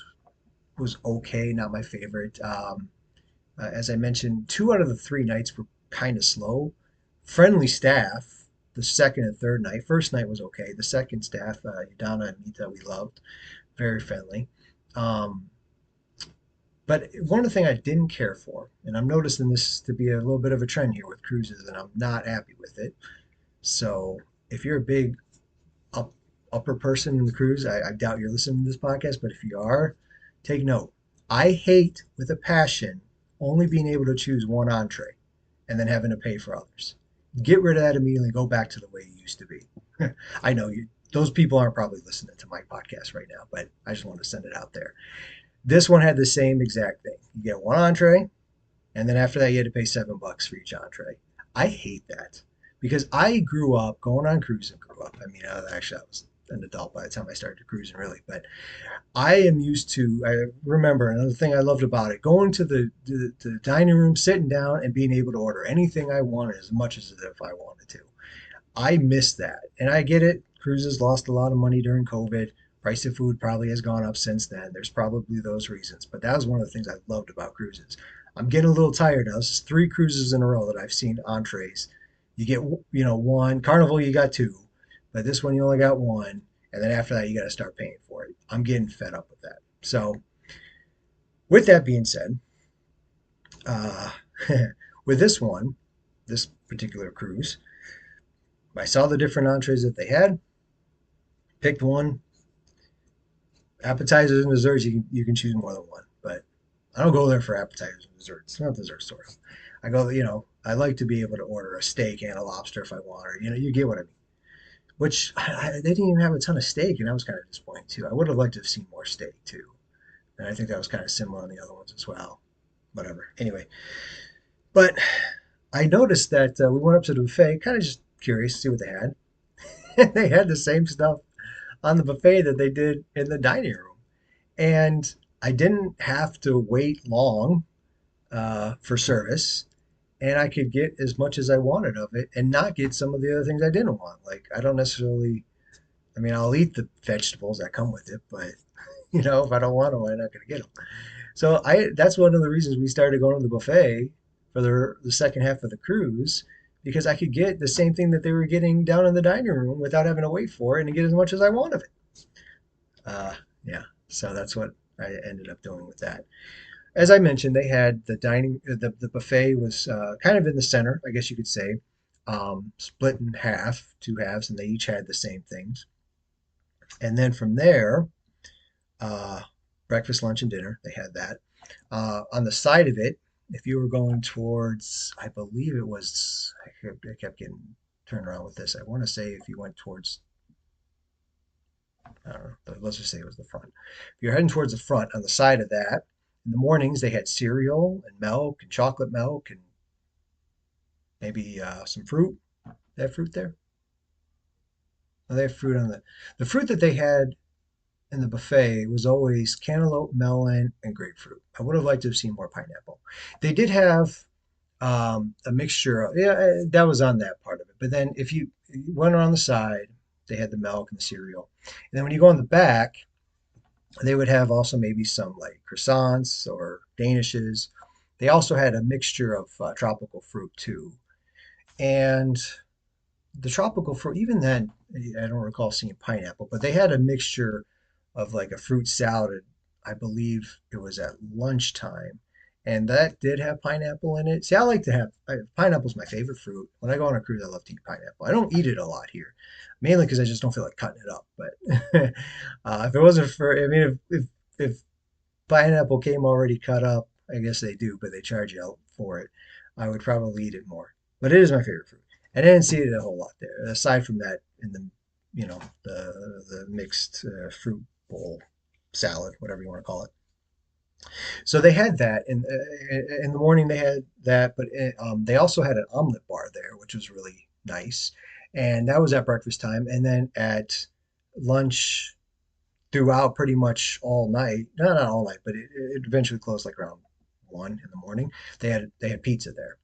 was okay, not my favorite. As I mentioned, two out of the three nights were kind of slow. Friendly staff, the second and third night. First night was okay. The second staff, Yadana and Mita, we loved. Very friendly. Um, but one of the things I didn't care for, and I'm noticing this to be a little bit of a trend here with cruises, and I'm not happy with it. So if you're a big up, upper person in the cruise, I doubt you're listening to this podcast, but if you are, take note. I hate with a passion only being able to choose one entree and then having to pay for others. Get rid of that immediately. Go back to the way it used to be. I know those people aren't probably listening to my podcast right now, but I just want to send it out there. This one had the same exact thing. You get one entree, and then after that, you had to pay $7 for each entree. I hate that because I grew up going on cruising. Grew up. I mean, actually, I was an adult by the time I started cruising, really. But I am used to. I remember another thing I loved about it: going to the dining room, sitting down, and being able to order anything I wanted as much as if I wanted to. I miss that. And I get it. Cruises lost a lot of money during COVID. Price of food probably has gone up since then. There's probably those reasons. But that was one of the things I loved about cruises. I'm getting a little tired now. This is three cruises in a row that I've seen entrees. You get, one. Carnival, you got two. But this one, you only got one. And then after that, you got to start paying for it. I'm getting fed up with that. So, with that being said, uh, with this particular cruise, I saw the different entrees that they had, picked one. Appetizers and desserts, you can choose more than one, but I don't go there for appetizers and desserts. It's not a dessert store. I go, I like to be able to order a steak and a lobster if I want, or you get what I mean. Which they didn't even have a ton of steak, and that was kind of disappointing too. I would have liked to have seen more steak too, and I think that was kind of similar on the other ones as well. Whatever. Anyway, but I noticed that we went up to the buffet, kind of just curious to see what they had. They had the same stuff on the buffet that they did in the dining room. And I didn't have to wait long for service, and I could get as much as I wanted of it and not get some of the other things I didn't want. Like, I don't necessarily, I mean, I'll eat the vegetables that come with it, but if I don't want them, I'm not going to get them. So that's one of the reasons we started going to the buffet for the second half of the cruise, because I could get the same thing that they were getting down in the dining room without having to wait for it and get as much as I want of it. Yeah, so that's what I ended up doing with that. As I mentioned, they had the buffet was kind of in the center, I guess you could say, split in half, two halves, and they each had the same things. And then from there, uh, breakfast, lunch, and dinner, they had that. On the side of it, if you were going towards, I believe it was, I kept getting turned around with this. I want to say if you went towards, I don't know, let's just say it was the front. If you're heading towards the front, on the side of that, in the mornings they had cereal and milk and chocolate milk and maybe some fruit. They have fruit there. Oh, they have fruit on the fruit that they had in the buffet was always cantaloupe, melon, and grapefruit. I would have liked to have seen more pineapple. They did have a mixture of, yeah, that was on that part of it. But then if you went around the side, they had the milk and the cereal. And then when you go on the back, they would have also maybe some like croissants or danishes. They also had a mixture of tropical fruit too. And the tropical fruit, even then, I don't recall seeing pineapple, but they had a mixture of like a fruit salad. I believe it was at lunchtime, and that did have pineapple in it. See, I like to have pineapple's my favorite fruit. When I go on a cruise, I love to eat pineapple. I don't eat it a lot here, mainly because I just don't feel like cutting it up. But if it wasn't for, I mean, if pineapple came already cut up, I guess they do, but they charge you for it. I would probably eat it more. But it is my favorite fruit. And I didn't see it a whole lot there. Aside from that, in the mixed fruit bowl salad, whatever you want to call it. So they had that in the morning. They had that, but they also had an omelet bar there, which was really nice. And that was at breakfast time. And then at lunch throughout pretty much all night. No, not all night, but it eventually closed like around 1 in the morning. They had pizza there.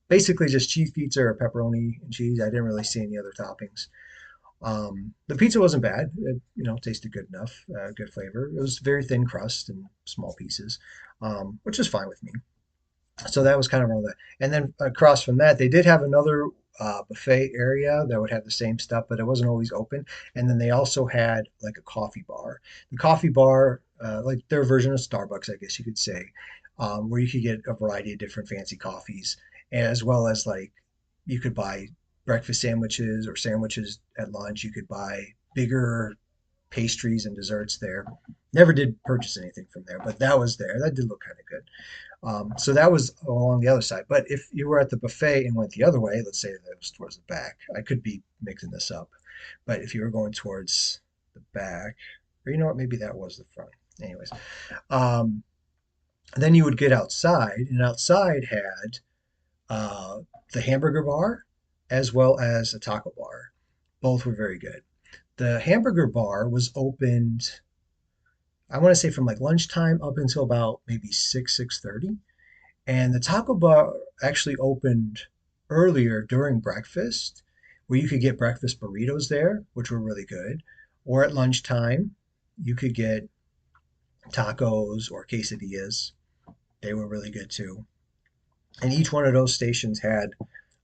Basically just cheese pizza or pepperoni and cheese. I didn't really see any other toppings. The pizza wasn't bad. It, tasted good enough, good flavor. It was very thin crust and small pieces, which is fine with me. So that was kind of around that. And then across from that, they did have another buffet area that would have the same stuff, but it wasn't always open. And then they also had like a coffee bar. The coffee bar, like their version of Starbucks, I guess you could say, where you could get a variety of different fancy coffees, as well as like you could buy breakfast sandwiches or sandwiches at lunch. You could buy bigger pastries and desserts there. Never did purchase anything from there, but that was there. That did look kind of good. So that was along the other side. But if you were at the buffet and went the other way, let's say that was towards the back, I could be mixing this up. But if you were going towards the back, or you know what, maybe that was the front. Anyways, um, then you would get outside, and outside had uh, the hamburger bar as well as a taco bar. Both were very good. The hamburger bar was opened, I want to say from like lunchtime up until about maybe 6:30. And the taco bar actually opened earlier during breakfast, where you could get breakfast burritos there, which were really good. Or at lunchtime, you could get tacos or quesadillas. They were really good too. And each one of those stations had,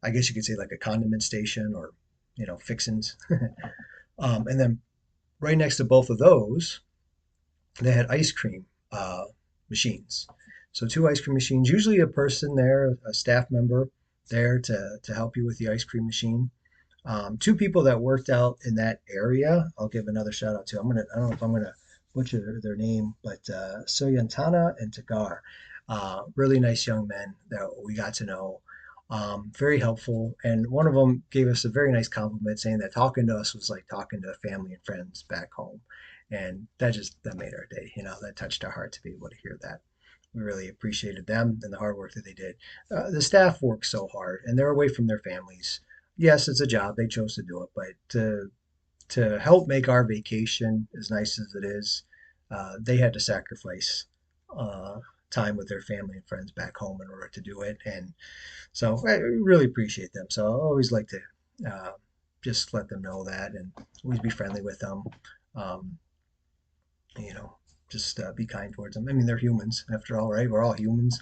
I guess you could say, like a condiment station or, fixins. And then right next to both of those, they had ice cream machines. So two ice cream machines, usually a person there, a staff member there to help you with the ice cream machine. Two people that worked out in that area, I'll give another shout out to. I don't know if I'm gonna butcher their name, but Soyantana and Tagar, really nice young men that we got to know. Very helpful, and one of them gave us a very nice compliment, saying that talking to us was like talking to family and friends back home, and that made our day. That touched our heart to be able to hear that. We really appreciated them and the hard work that they did. The staff worked so hard, and they're away from their families. Yes, it's a job. They chose to do it, but to help make our vacation as nice as it is, they had to sacrifice uh, time with their family and friends back home in order to do it. And so I really appreciate them. So I always like to uh, just let them know that and always be friendly with them. Um, you know, just be kind towards them. I mean, they're humans after all, right? We're all humans.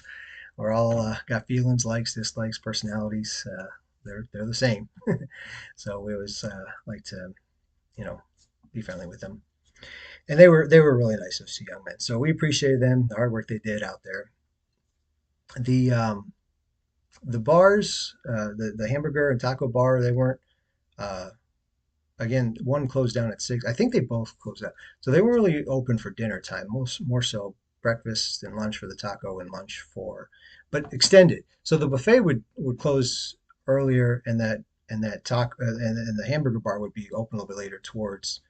We're all got feelings, likes, dislikes, personalities. They're the same. So we always like to, you know, be friendly with them. And they were really nice, those two young men. So we appreciated them, the hard work they did out there. The the bars, the hamburger and taco bar, they weren't. Uh, Again, one closed down at 6. I think they both closed out, so they weren't really open for dinner time. Most more so breakfast and lunch for the taco and lunch for, but extended. So the buffet would close earlier, and that taco and the hamburger bar would be open a little bit later towards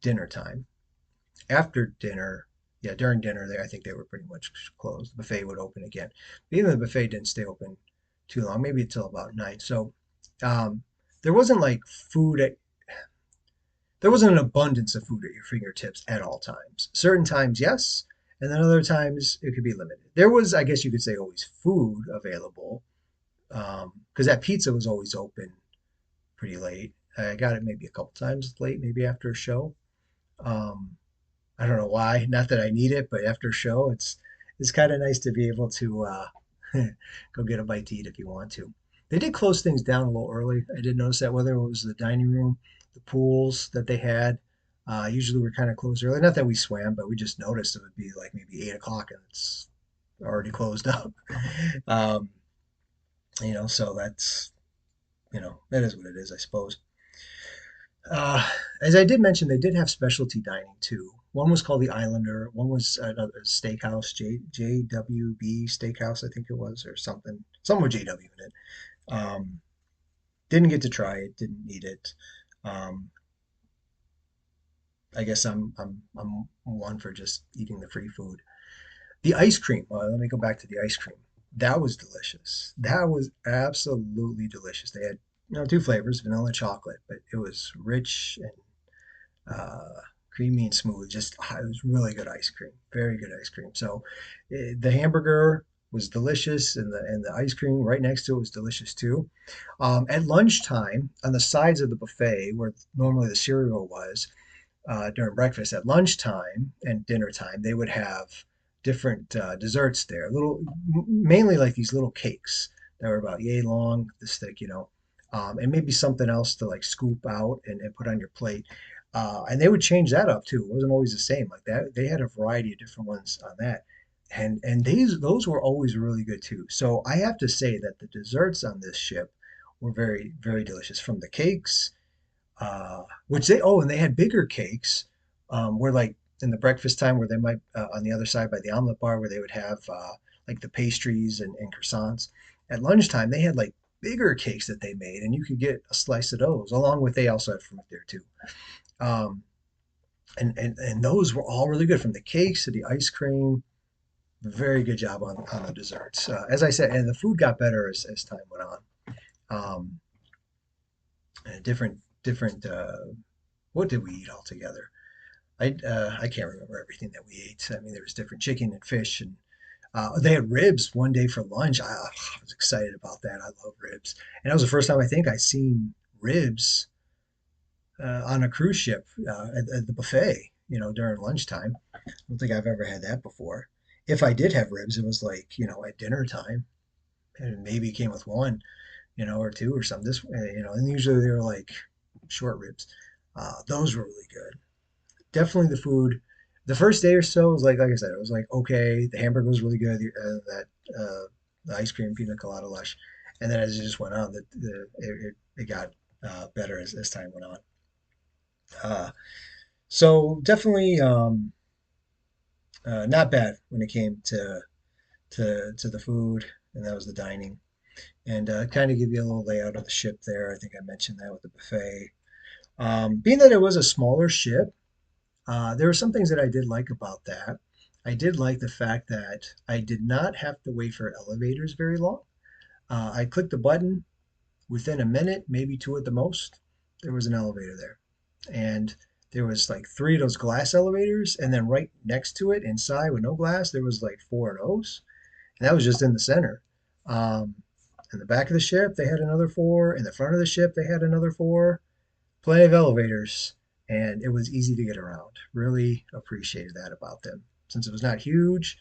dinner time. After dinner, yeah, during dinner, I think they were pretty much closed. The buffet would open again. But even the buffet didn't stay open too long, maybe until about 9. So um, there wasn't like there wasn't an abundance of food at your fingertips at all times. Certain times, yes, and then other times it could be limited. There was, I guess you could say, always food available because that pizza was always open pretty late. I got it maybe a couple times late, maybe after a show. Um, I don't know why. Not that I need it, but after a show, it's kind of nice to be able to go get a bite to eat if you want to. They did close things down a little early. I did notice that whether it was the dining room, the pools that they had, usually were kind of closed early. Not that we swam, but we just noticed it would be like maybe 8 o'clock and it's already closed up. um, so that is what it is, I suppose. As I did mention, they did have specialty dining too. One was called the Islander. One was a steakhouse, JWB Steakhouse, I think it was, or something with JW in it. Didn't get to try it, didn't need it. Um, I guess I'm one for just eating the free food. The ice cream. Let me go back to the ice cream. That was delicious. That was absolutely delicious. They had two flavors, vanilla and chocolate, but it was rich and creamy and smooth. Just it was really good ice cream, very good ice cream. So the hamburger was delicious, and the ice cream right next to it was delicious too. At lunchtime, on the sides of the buffet where normally the cereal was, during breakfast, at lunchtime and dinner time, they would have different desserts there. Little, mainly like these little cakes that were about yay long, this thick, and maybe something else to like scoop out and put on your plate. And they would change that up too. It wasn't always the same like that. They had a variety of different ones on that. And those were always really good too. So I have to say that the desserts on this ship were very, very delicious. From the cakes, which and they had bigger cakes, where like in the breakfast time where they might on the other side by the omelet bar where they would have like the pastries and croissants. At lunchtime they had like bigger cakes that they made, and you could get a slice of those along with they also had fruit there too. Um, and those were all really good from the cakes to the ice cream. Very good job on the desserts. As I said, and the food got better as time went on. Um, and different. What did we eat all together? I can't remember everything that we ate. I mean, there was different chicken and fish, and they had ribs one day for lunch. I was excited about that. I love ribs, and that was the first time I think I seen ribs on a cruise ship at the buffet. During lunchtime. I don't think I've ever had that before. If I did have ribs, it was like at dinner time, and maybe it came with one, or two or something. And usually they were like short ribs. Those were really good. Definitely the food. The first day or so was like I said, it was like okay. The hamburger was really good. The ice cream, pina colada, lush, and then as it just went on, it got better as time went on. Uh, so definitely not bad when it came to the food, and that was the dining. And kind of give you a little layout of the ship there. I think I mentioned that with the buffet. Being that it was a smaller ship, there were some things that I did like about that. I did like the fact that I did not have to wait for elevators very long. I clicked the button within a minute, maybe two at the most. There was an elevator there, and there was like three of those glass elevators, and then right next to it, inside with no glass, there was like four of those, and that was just in the center. Um, in the back of the ship, they had another four. In the front of the ship, they had another four. Plenty of elevators, and it was easy to get around. Really appreciated that about them. Since it was not huge,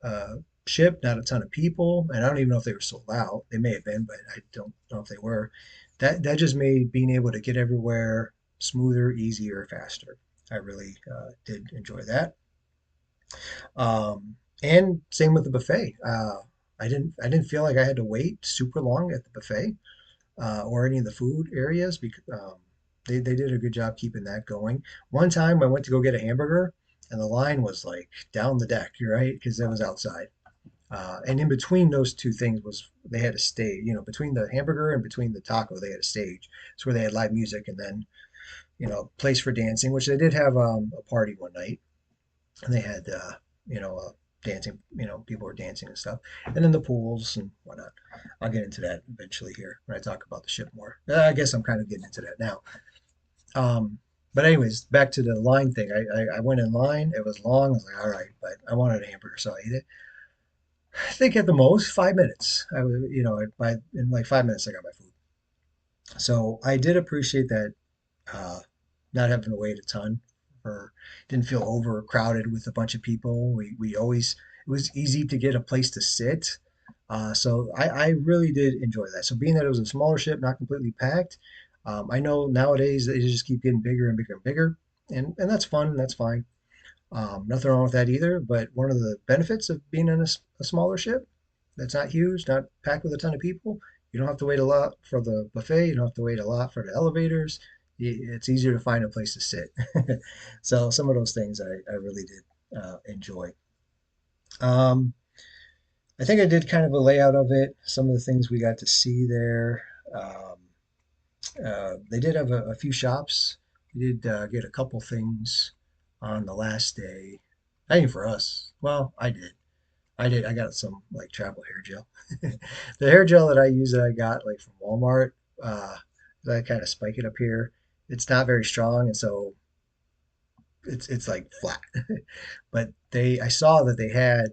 uh, ship, not a ton of people, and I don't even know if they were sold out. They may have been, but I don't know if they were. That just made being able to get everywhere smoother, easier, faster. I really did enjoy that. And same with the buffet. I didn't feel like I had to wait super long at the buffet or any of the food areas because they did a good job keeping that going. One time I went to go get a hamburger and the line was like down the deck, you're right, because it was outside. And in between those two things was they had a stage, between the hamburger and between the taco, they had a stage. It's where they had live music and then, place for dancing, which they did have a party one night and they had, dancing, people were dancing and stuff. And then the pools and whatnot. I'll get into that eventually here when I talk about the ship more. I guess I'm kind of getting into that now. Um, but anyways, back to the line thing. I went in line. It was long. I was like, all right, but I wanted a hamburger, so I ate it. I think at the most 5 minutes. I was, in like 5 minutes I got my food. So I did appreciate that, uh, not having to wait a ton, or didn't feel overcrowded with a bunch of people. We always it was easy to get a place to sit. So I really did enjoy that. So being that it was a smaller ship, not completely packed, I know nowadays they just keep getting bigger and bigger and bigger, and that's fun. That's fine. Nothing wrong with that either. But one of the benefits of being in a smaller ship that's not huge, not packed with a ton of people, you don't have to wait a lot for the buffet. You don't have to wait a lot for the elevators. It's easier to find a place to sit. So some of those things I really did enjoy. Um, I think I did kind of a layout of it. Some of the things we got to see there. They did have a few shops. We did get a couple things on the last day. I think for us. Well, I did. I did. I got some like travel hair gel. The hair gel that I use that I got like from Walmart, that I kind of spike it up here. It's not very strong, and so it's like flat. But I saw that they had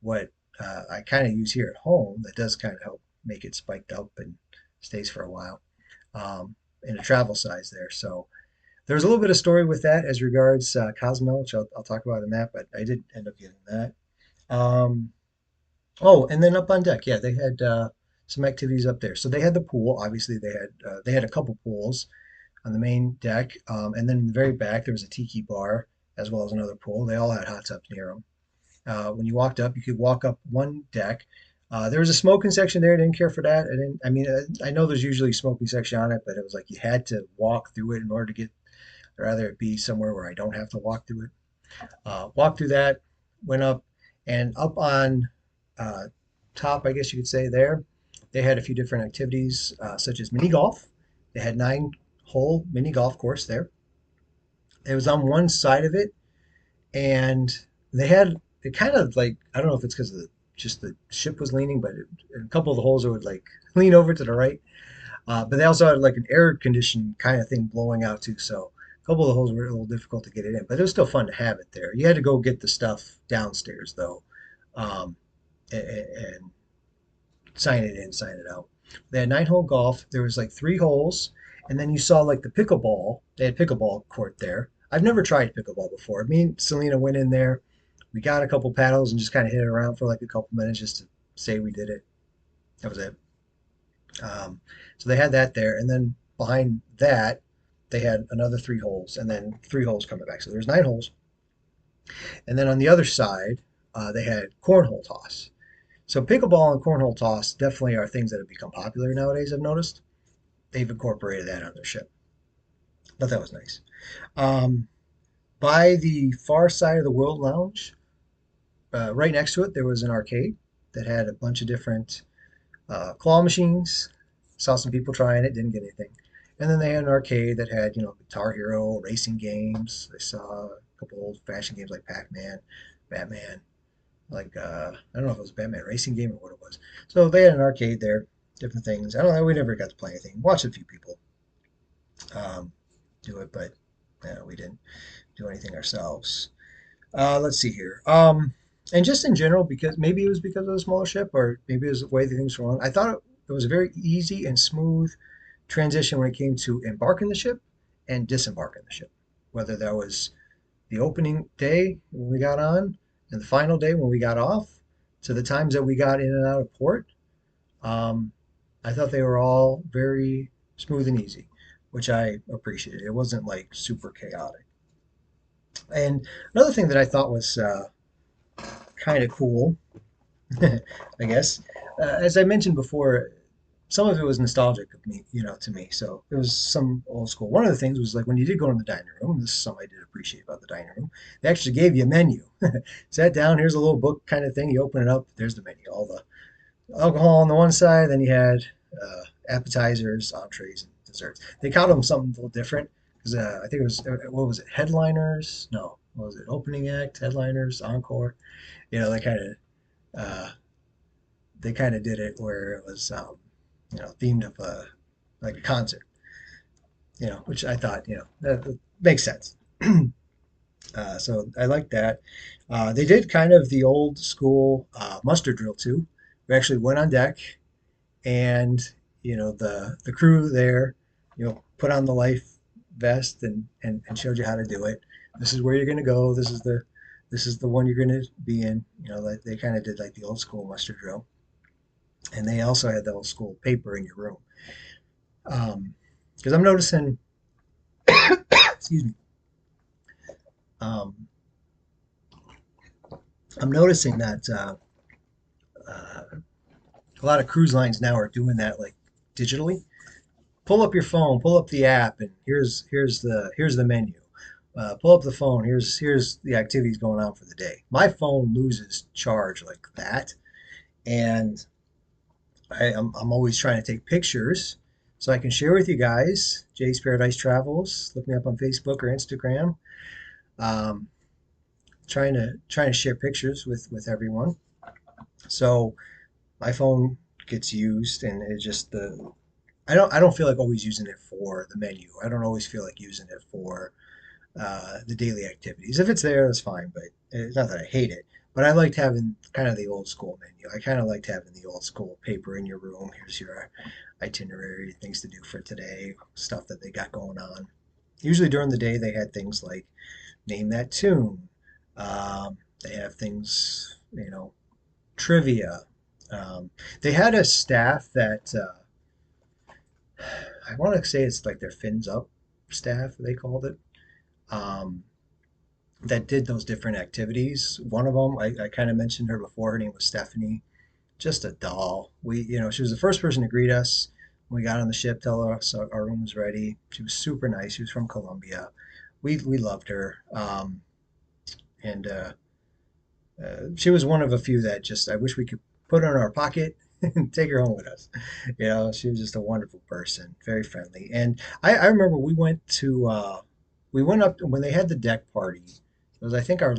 what I kind of use here at home that does kind of help make it spiked up and stays for a while, in a travel size there. So there was a little bit of story with that as regards Cozumel, which I'll talk about in that, but I did end up getting that. Um, oh, and then up on deck, yeah, they had some activities up there. So they had the pool. Obviously, they had a couple pools on the main deck, and then in the very back there was a tiki bar as well as another pool. They all had hot tubs near them. When you walked up, you could walk up one deck. There was a smoking section there. I didn't care for that. I didn't. I mean, I know there's usually a smoking section on it, but it was like you had to walk through it in order to get. Rather it be somewhere where I don't have to walk through it. Walked through that, went up, and up on uh, top, I guess you could say there, they had a few different activities, such as mini golf. They had 9-hole mini golf course there. It was on one side of it, and they had it kind of like I don't know if it's because just the ship was leaning, but a couple of the holes it would like lean over to the right. But they also had like an air conditioned kind of thing blowing out too. So a couple of the holes were a little difficult to get it in, but it was still fun to have it there. You had to go get the stuff downstairs though, um, and sign it in, sign it out. They had 9-hole golf. There was like 3 holes, and then you saw like the pickleball. They had pickleball court there. I've never tried pickleball before. Me and Selena went in there. We got a couple paddles and just kind of hit it around for like a couple minutes just to say we did it. That was it. Um, so they had that there, and then behind that, they had another 3 holes, and then 3 holes coming back. So there's 9 holes, and then on the other side, they had cornhole toss. So pickleball and cornhole toss definitely are things that have become popular nowadays. I've noticed they've incorporated that on their ship. But that was nice. Um, by the far side of the World Lounge, right next to it, there was an arcade that had a bunch of different claw machines. Saw some people trying it, didn't get anything. And then they had an arcade that had, Guitar Hero, racing games. I saw a couple old fashioned games like Pac-Man, Batman, like I don't know if it was a Batman racing game or what it was. So they had an arcade there, different things. I don't know. We never got to play anything. Watched a few people um, do it, but we didn't do anything ourselves. Let's see here. And just in general, because maybe it was because of the smaller ship, or maybe it was the way the things were on. I thought it was a very easy and smooth transition when it came to embarking the ship and disembarking the ship. Whether that was the opening day when we got on and the final day when we got off, to the times that we got in and out of port, um, I thought they were all very smooth and easy, which I appreciated. It wasn't like super chaotic. And another thing that I thought was kind of cool, I guess. As I mentioned before, some of it was nostalgic of me, to me. So it was some old school. One of the things was like when you did go in the dining room. This is something I did appreciate about the dining room. They actually gave you a menu. Sat down. Here's a little book kind of thing. You open it up. There's the menu. All the alcohol on the one side. Then you had appetizers, entrees, and desserts. They called them something a little different because I think it was what was it? Headliners? No, what was it? Opening act, headliners, encore. You know, uh, they kind of did it where it was themed of a like a concert, which I thought that makes sense. So I like that. They did kind of the old school muster drill too. We actually went on deck, and the crew there, put on the life vest and showed you how to do it. This is where you're going to go. This is the one you're going to be in. Like they kind of did like the old school muster drill, and they also had the old school paper in your room. Because I'm noticing, excuse me, um, I'm noticing that uh, a lot of cruise lines now are doing that like digitally. Pull up your phone, pull up the app, and here's the menu. Pull up the phone. Here's the activities going on for the day. My phone loses charge like that, and I'm always trying to take pictures so I can share with you guys. Jay's Paradise Travels. Look me up on Facebook or Instagram. Um, trying to share pictures with everyone. So my phone gets used, and it just the I don't feel like always using it for the menu. I don't always feel like using it for the daily activities. If it's there, that's fine, but it's not that I hate it. But I liked having kind of the old school menu. I kind of liked having the old school paper in your room. Here's your itinerary, things to do for today, stuff that they got going on. Usually during the day, they had things like name that tune. They have things, trivia. They had a staff that I want to say it's like their fins up staff, they called it. Um, that did those different activities. One of them, I kind of mentioned her before. Her name was Stephanie. Just a doll. She was the first person to greet us when we got on the ship, tell us our room was ready. She was super nice. She was from Colombia. We loved her. And she was one of a few that just I wish we could put her in our pocket and take her home with us. She was just a wonderful person, very friendly. And I remember we went up when they had the deck party. It was I think our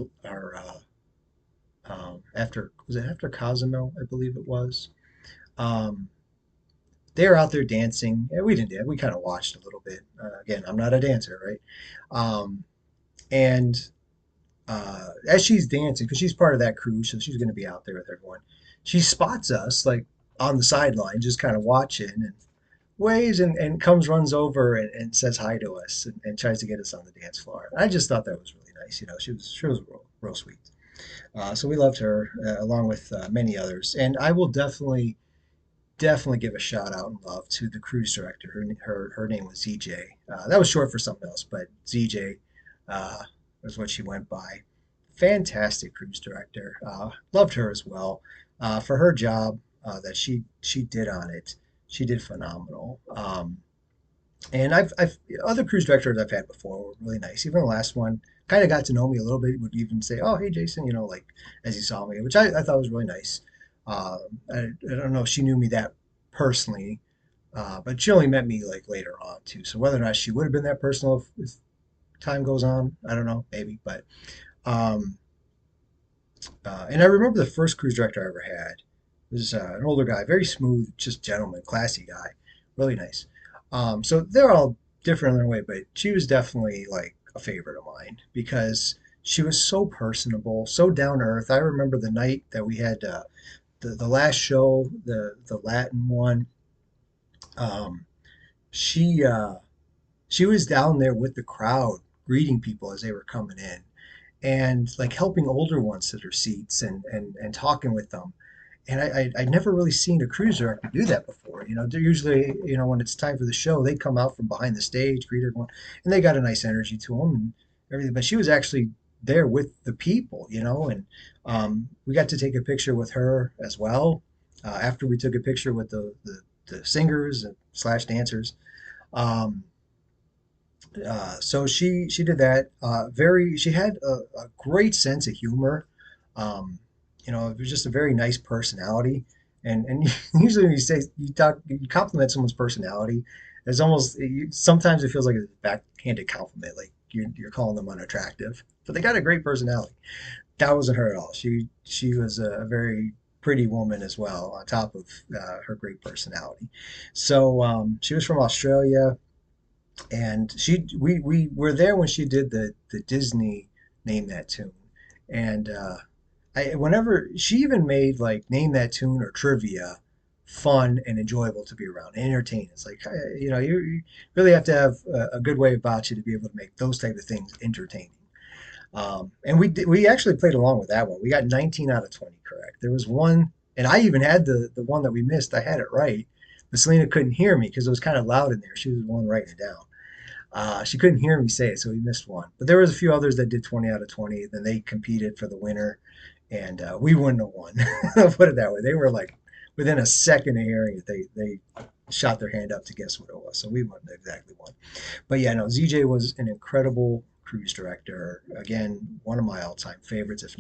after was it after Cozumel, I believe it was. Um, they were out there dancing. Yeah, we didn't dance. We kind of watched a little bit. Again, I'm not a dancer, right? Um, and as she's dancing, because she's part of that crew, so she's going to be out there with everyone. She spots us like on the sideline, just kind of watching, and waves and comes runs over and says hi to us and tries to get us on the dance floor. I just thought that was really nice. She was real sweet. So we loved her along with many others, and I will definitely give a shout out and love to the cruise director. Her name was ZJ. That was short for something else, but ZJ uh, was what she went by. Fantastic cruise director. Loved her as well for her job that she did on it. She did phenomenal. And I've other cruise directors I've had before were really nice. Even the last one kind of got to know me a little bit. Would even say, "Oh, hey, Jason," like as he saw me, which I thought was really nice. I don't know if she knew me that personally, but she only met me like later on too. So whether or not she would have been that personal if time goes on, I don't know, maybe. But um, and I remember the first cruise director I ever had was an older guy, very smooth, just gentleman, classy guy, really nice. So they're all different in their way, but she was definitely like a favorite of mine because she was so personable, so down to earth. I remember the night that we had the last show, the Latin one. Um, she she was down there with the crowd, greeting people as they were coming in, and like helping older ones to their seats and talking with them. And I'd never really seen a cruise director do that before. They're usually, when it's time for the show, they come out from behind the stage, greet everyone, and they got a nice energy to them and everything. But she was actually there with the people, and we got to take a picture with her as well. After we took a picture with the singers and slash dancers. Um, so she did that. She had a great sense of humor. Um, it was just a very nice personality. And usually when you compliment someone's personality, it's almost sometimes it feels like a backhanded compliment, like you're calling them unattractive. But they got a great personality. That wasn't her at all. She was a very pretty woman as well, on top of her great personality. So she was from Australia and we were there when she did the Disney Name That Tune, and whenever she even made like Name That Tune or trivia fun and enjoyable to be around, and entertaining. It's like you really have to have a good way about you to be able to make those type of things entertaining. And we actually played along with that one. We got 19 out of 20 correct. There was one, and I even had the one that we missed. I had it right, but Selena couldn't hear me because it was kind of loud in there. She was the one writing it down. She couldn't hear me say it, so we missed one. But there was a few others that did 20 out of 20. Then they competed for the winner, and we wouldn't have won. I'll put it that way. They were like within a second of hearing it, they shot their hand up to guess what it was. So we wouldn't have exactly won. But yeah, no, ZJ was an incredible cruise director. Again, one of my all-time favorites, if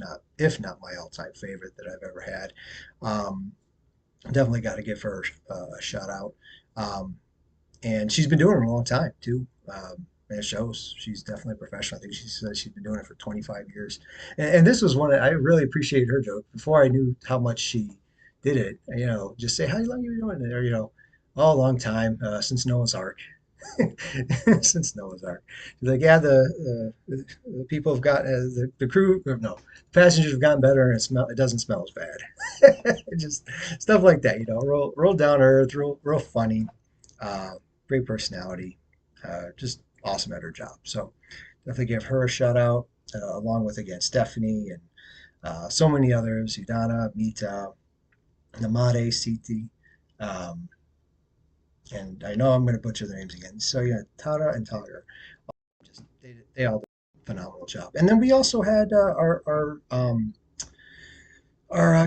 not my all-time favorite that I've ever had. Um, Definitely got to give her a shout out. Um, and she's been doing it a long time too. And it shows she's definitely a professional. I think she said she's been doing it for 25 years. And this was one I really appreciated her joke before I knew how much she did it. Just say how long you been doing it, or oh, a long time since Noah's Ark. Since Noah's Ark. He's like, yeah, the people have got the crew, or no, passengers have gotten better, and it doesn't smell as bad. Just stuff like that, real down to earth, real funny, uh, great personality, just awesome at her job. So definitely give her a shout out, along with again Stephanie and so many others, Udana, Mita, Namade, Siti. Um, and I know I'm going to butcher the names again. So yeah, Tara and Tagar, just they all did a phenomenal job. And then we also had our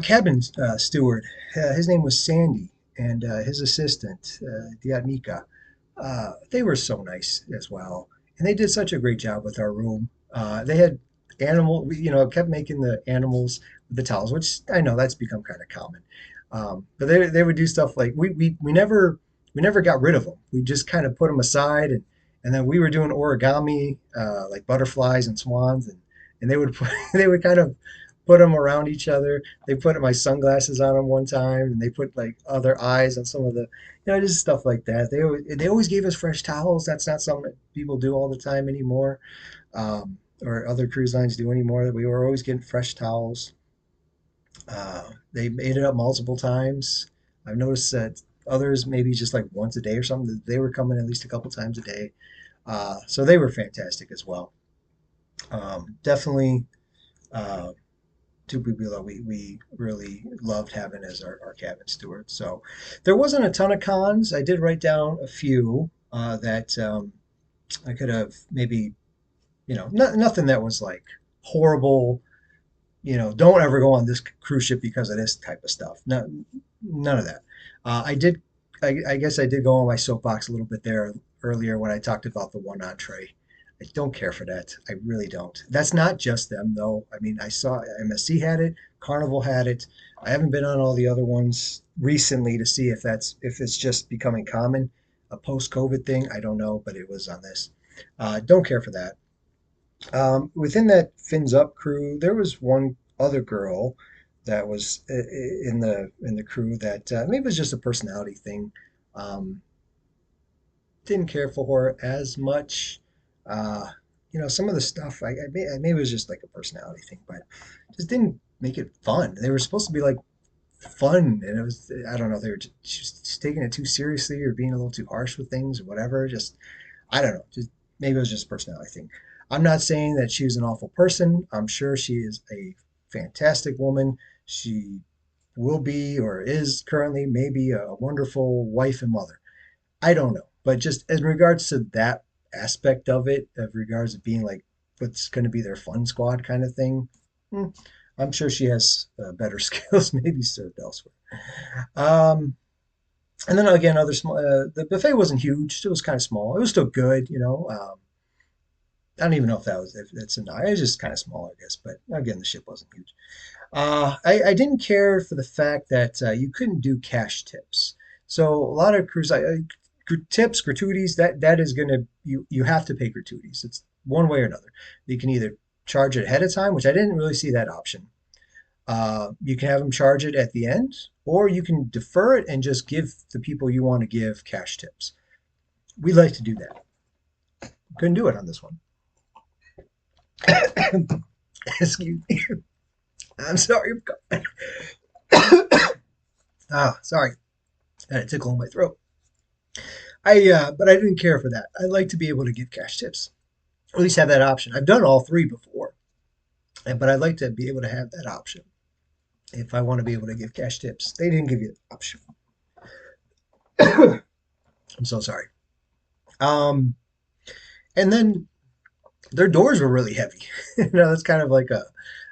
cabin steward. His name was Sandy, and his assistant, Diatmika. They were so nice as well, and they did such a great job with our room. They had kept making the animals with the towels, which I know that's become kind of common. But they would do stuff like we never got rid of them. We just kind of put them aside, and then we were doing origami, like butterflies and swans, and they would they would kind of put them around each other. They put my sunglasses on them one time, and they put like other eyes on some of the, just stuff like that. They always gave us fresh towels. That's not something that people do all the time anymore, or other cruise lines do anymore. We were always getting fresh towels. They made it up multiple times. I've noticed that others maybe just like once a day or something. They were coming at least a couple times a day. So they were fantastic as well. Definitely uh, two people that we really loved having as our cabin steward. So there wasn't a ton of cons. I did write down a few that I could have maybe, nothing that was like horrible. Don't ever go on this cruise ship because of this type of stuff. No, none of that. I did. I guess I did go on my soapbox a little bit there earlier when I talked about the one entree. I don't care for that. I really don't. That's not just them, though. I mean, I saw MSC had it, Carnival had it. I haven't been on all the other ones recently to see if it's just becoming common, a post-COVID thing. I don't know, but it was on this. Don't care for that. Within that Fins Up crew, there was one other girl that was in the crew that maybe it was just a personality thing. Um, didn't care for her as much. Uh, some of the stuff maybe it was just like a personality thing, but just didn't make it fun. They were supposed to be like fun, and it was I don't know they were just taking it too seriously or being a little too harsh with things or whatever. Just I don't know. Just maybe it was just a personality thing. I'm not saying that she was an awful person. I'm sure she is a fantastic woman. She will be or is currently maybe a wonderful wife and mother. I don't know. But just in regards to that aspect of it, of regards to being like what's going to be their fun squad kind of thing, hmm, I'm sure she has better skills maybe served elsewhere. Um, and then again, other small. The buffet wasn't huge; it was kind of small. It was still good. I don't even know if if it's a it was just kind of small, I guess. But again, the ship wasn't huge. I didn't care for the fact that you couldn't do cash tips. So a lot of tips, gratuities, that is going to you have to pay gratuities. It's one way or another. You can either charge it ahead of time, which I didn't really see that option. You can have them charge it at the end, or you can defer it and just give the people you want to give cash tips. We like to do that. Couldn't do it on this one. Excuse me. I'm sorry. Sorry. I had a tickle in my throat. But I didn't care for that. I like to be able to give cash tips, or at least have that option. I've done all three before, but I'd like to be able to have that option if I want to be able to give cash tips. They didn't give you the option. I'm so sorry. Um, and then their doors were really heavy. That's kind of like a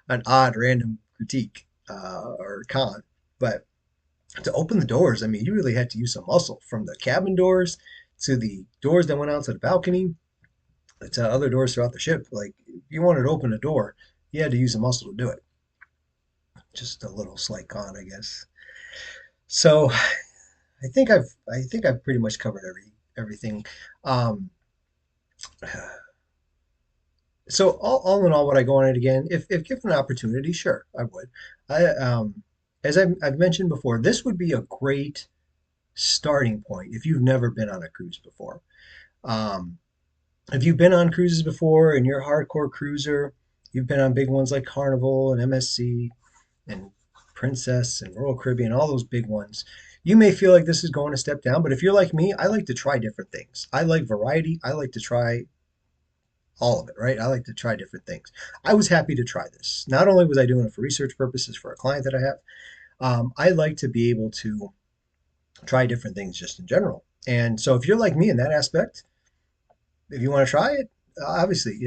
an odd random critique or con. But to open the doors, I mean, you really had to use some muscle from the cabin doors to the doors that went out to the balcony to other doors throughout the ship. Like, if you wanted to open a door, you had to use some muscle to do it. Just a little slight con, I guess. So I think I've pretty much covered everything. Um, so all in all, would I go on it again? If given an opportunity, sure, I would. As I've mentioned before, this would be a great starting point if you've never been on a cruise before. Um, if you've been on cruises before and you're a hardcore cruiser, you've been on big ones like Carnival and MSC and Princess and Royal Caribbean, all those big ones, you may feel like this is going a step down. But if you're like me, I like to try different things. I like variety. I like to try all of it, right? I like to try different things. I was happy to try this. Not only was I doing it for research purposes for a client that I have, I like to be able to try different things just in general. And so if you're like me in that aspect, if you want to try it, obviously,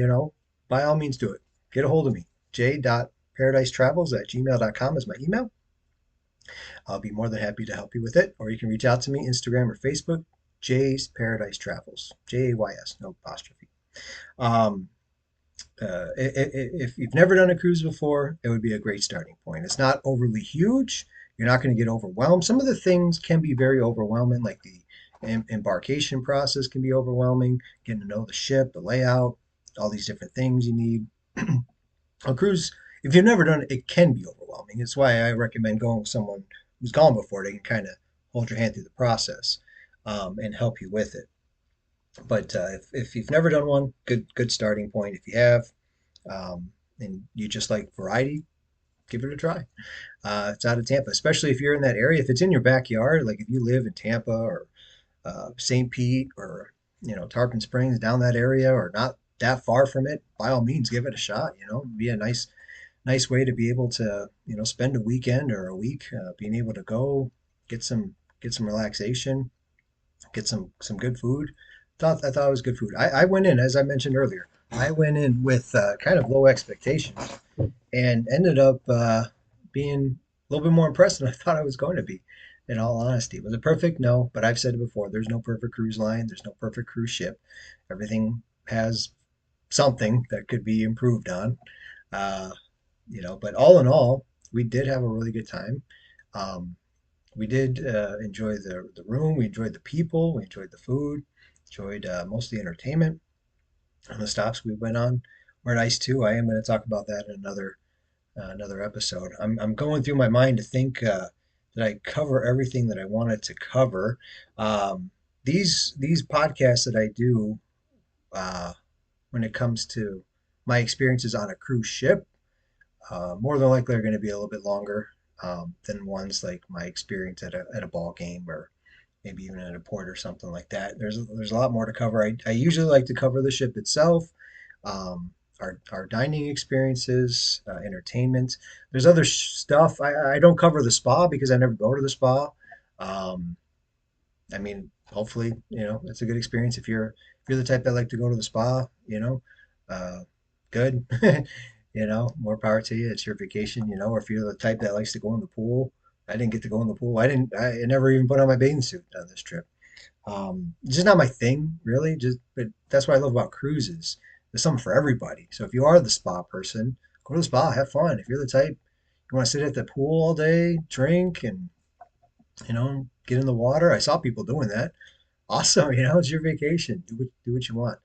by all means do it. Get a hold of me. j.paradise.travels@gmail.com is my email. I'll be more than happy to help you with it. Or you can reach out to me, Instagram or Facebook, Jay's Paradise Travels. Jays, no apostrophe. Um, if you've never done a cruise before, it would be a great starting point. It's not overly huge. You're not going to get overwhelmed. Some of the things can be very overwhelming, like the embarkation process can be overwhelming, getting to know the ship, the layout, all these different things you need. A cruise, if you've never done it, it can be overwhelming. It's why I recommend going with someone who's gone before. They can kind of hold your hand through the process and help you with it. But if you've never done one, good starting point. If you have, and you just like variety, give it a try. It's out of Tampa, especially if you're in that area. If it's in your backyard, like if you live in Tampa or St. Pete or Tarpon Springs, down that area, or not that far from it, by all means, give it a shot. It'd be a nice way to be able to spend a weekend or a week, being able to go get some relaxation, get some good food. I thought it was good food. I went in, as I mentioned earlier. I went in with kind of low expectations and ended up being a little bit more impressed than I thought I was going to be. In all honesty, was it perfect? No, but I've said it before. There's no perfect cruise line. There's no perfect cruise ship. Everything has something that could be improved on. Uh, but all in all, we did have a really good time. Um, we did enjoy the room. We enjoyed the people. We enjoyed the food. Enjoyed most of the entertainment. And the stops we went on were nice too. I am going to talk about that in another episode. I'm going through my mind to think that I cover everything that I wanted to cover. Um, these podcasts that I do uh, when it comes to my experiences on a cruise ship, more than likely are going to be a little bit longer than ones like my experience at a ball game or maybe even at a port or something like that. There's a lot more to cover. I usually like to cover the ship itself, um, our dining experiences, entertainment. There's other stuff. I don't cover the spa because I never go to the spa. Um, I mean, hopefully, it's a good experience if you're the type that like to go to the spa. Uh, good. More power to you. It's your vacation. Or if you're the type that likes to go in the pool. I didn't get to go in the pool. I never even put on my bathing suit on this trip. It's just not my thing, really. But that's what I love about cruises. There's something for everybody. So if you are the spa person, go to the spa, have fun. If you're the type you want to sit at the pool all day, drink, and get in the water. I saw people doing that. Awesome. It's your vacation. Do what you want,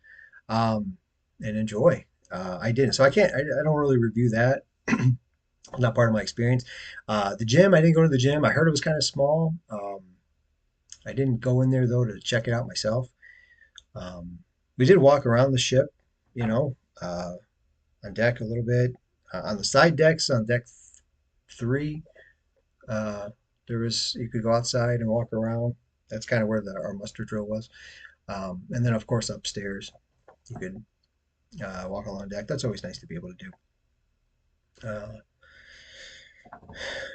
um, and enjoy. I didn't, so I don't really review that. Not part of my experience. The gym, I didn't go to the gym. I heard it was kind of small. I didn't go in there though to check it out myself. Um, we did walk around the ship, you know, uh, on deck a little bit. On the side decks, on deck three, uh, you could go outside and walk around. That's kind of where our muster drill was. And then, of course, upstairs, you could walk along deck. That's always nice to be able to do.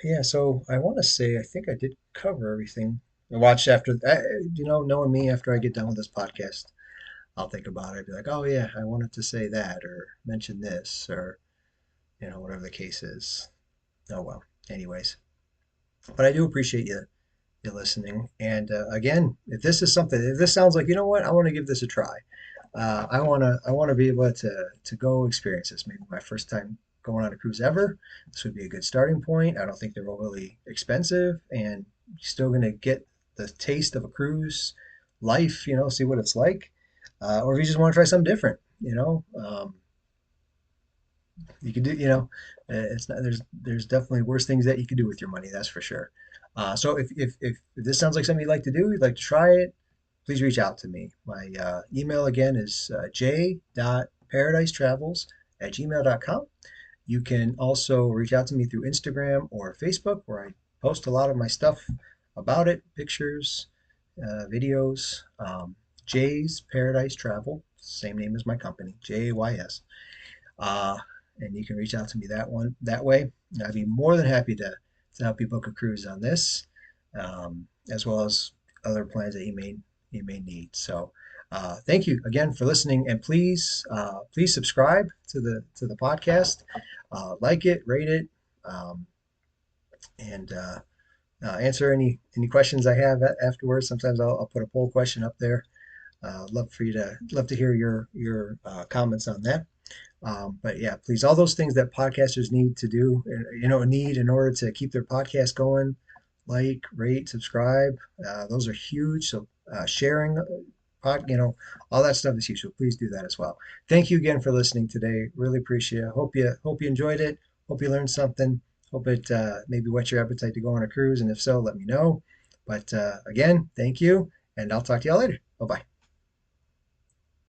Yeah, so I want to say I think I did cover everything. I watched knowing me, after I get done with this podcast, I'll think about it. I'd be like, oh yeah, I wanted to say that or mention this or whatever the case is. Oh well. Anyways, but I do appreciate you listening. And again, if this sounds like what, I want to give this a try. I want to be able to go experience this. Maybe my first time going on a cruise ever. This would be a good starting point. I don't think they're overly expensive, and you're still going to get the taste of a cruise life. See what it's like. Or if you just want to try something different, you could do. It's not there's definitely worse things that you could do with your money. That's for sure. So if this sounds like something you'd like to do, you'd like to try it, please reach out to me. My email again is j.paradise.travels@gmail.com. You can also reach out to me through Instagram or Facebook, where I post a lot of my stuff about it, pictures, videos. Jay's Paradise Travel, same name as my company, JAYS. Uh, and you can reach out to me that way. I'd be more than happy to help you book a cruise on this, as well as other plans that you may need. So, thank you again for listening, and please subscribe to the podcast, like it, rate it, um, and answer any questions I have afterwards. Sometimes I'll put a poll question up there. Love to hear your comments on that. But yeah, please, all those things that podcasters need to do, need in order to keep their podcast going, like, rate, subscribe, those are huge. So sharing, all that stuff is huge. So please do that as well. Thank you again for listening today. Really appreciate it. Hope you enjoyed it. Hope you learned something. Hope it maybe whet your appetite to go on a cruise. And if so, let me know. But again, thank you, and I'll talk to y'all later. Bye bye.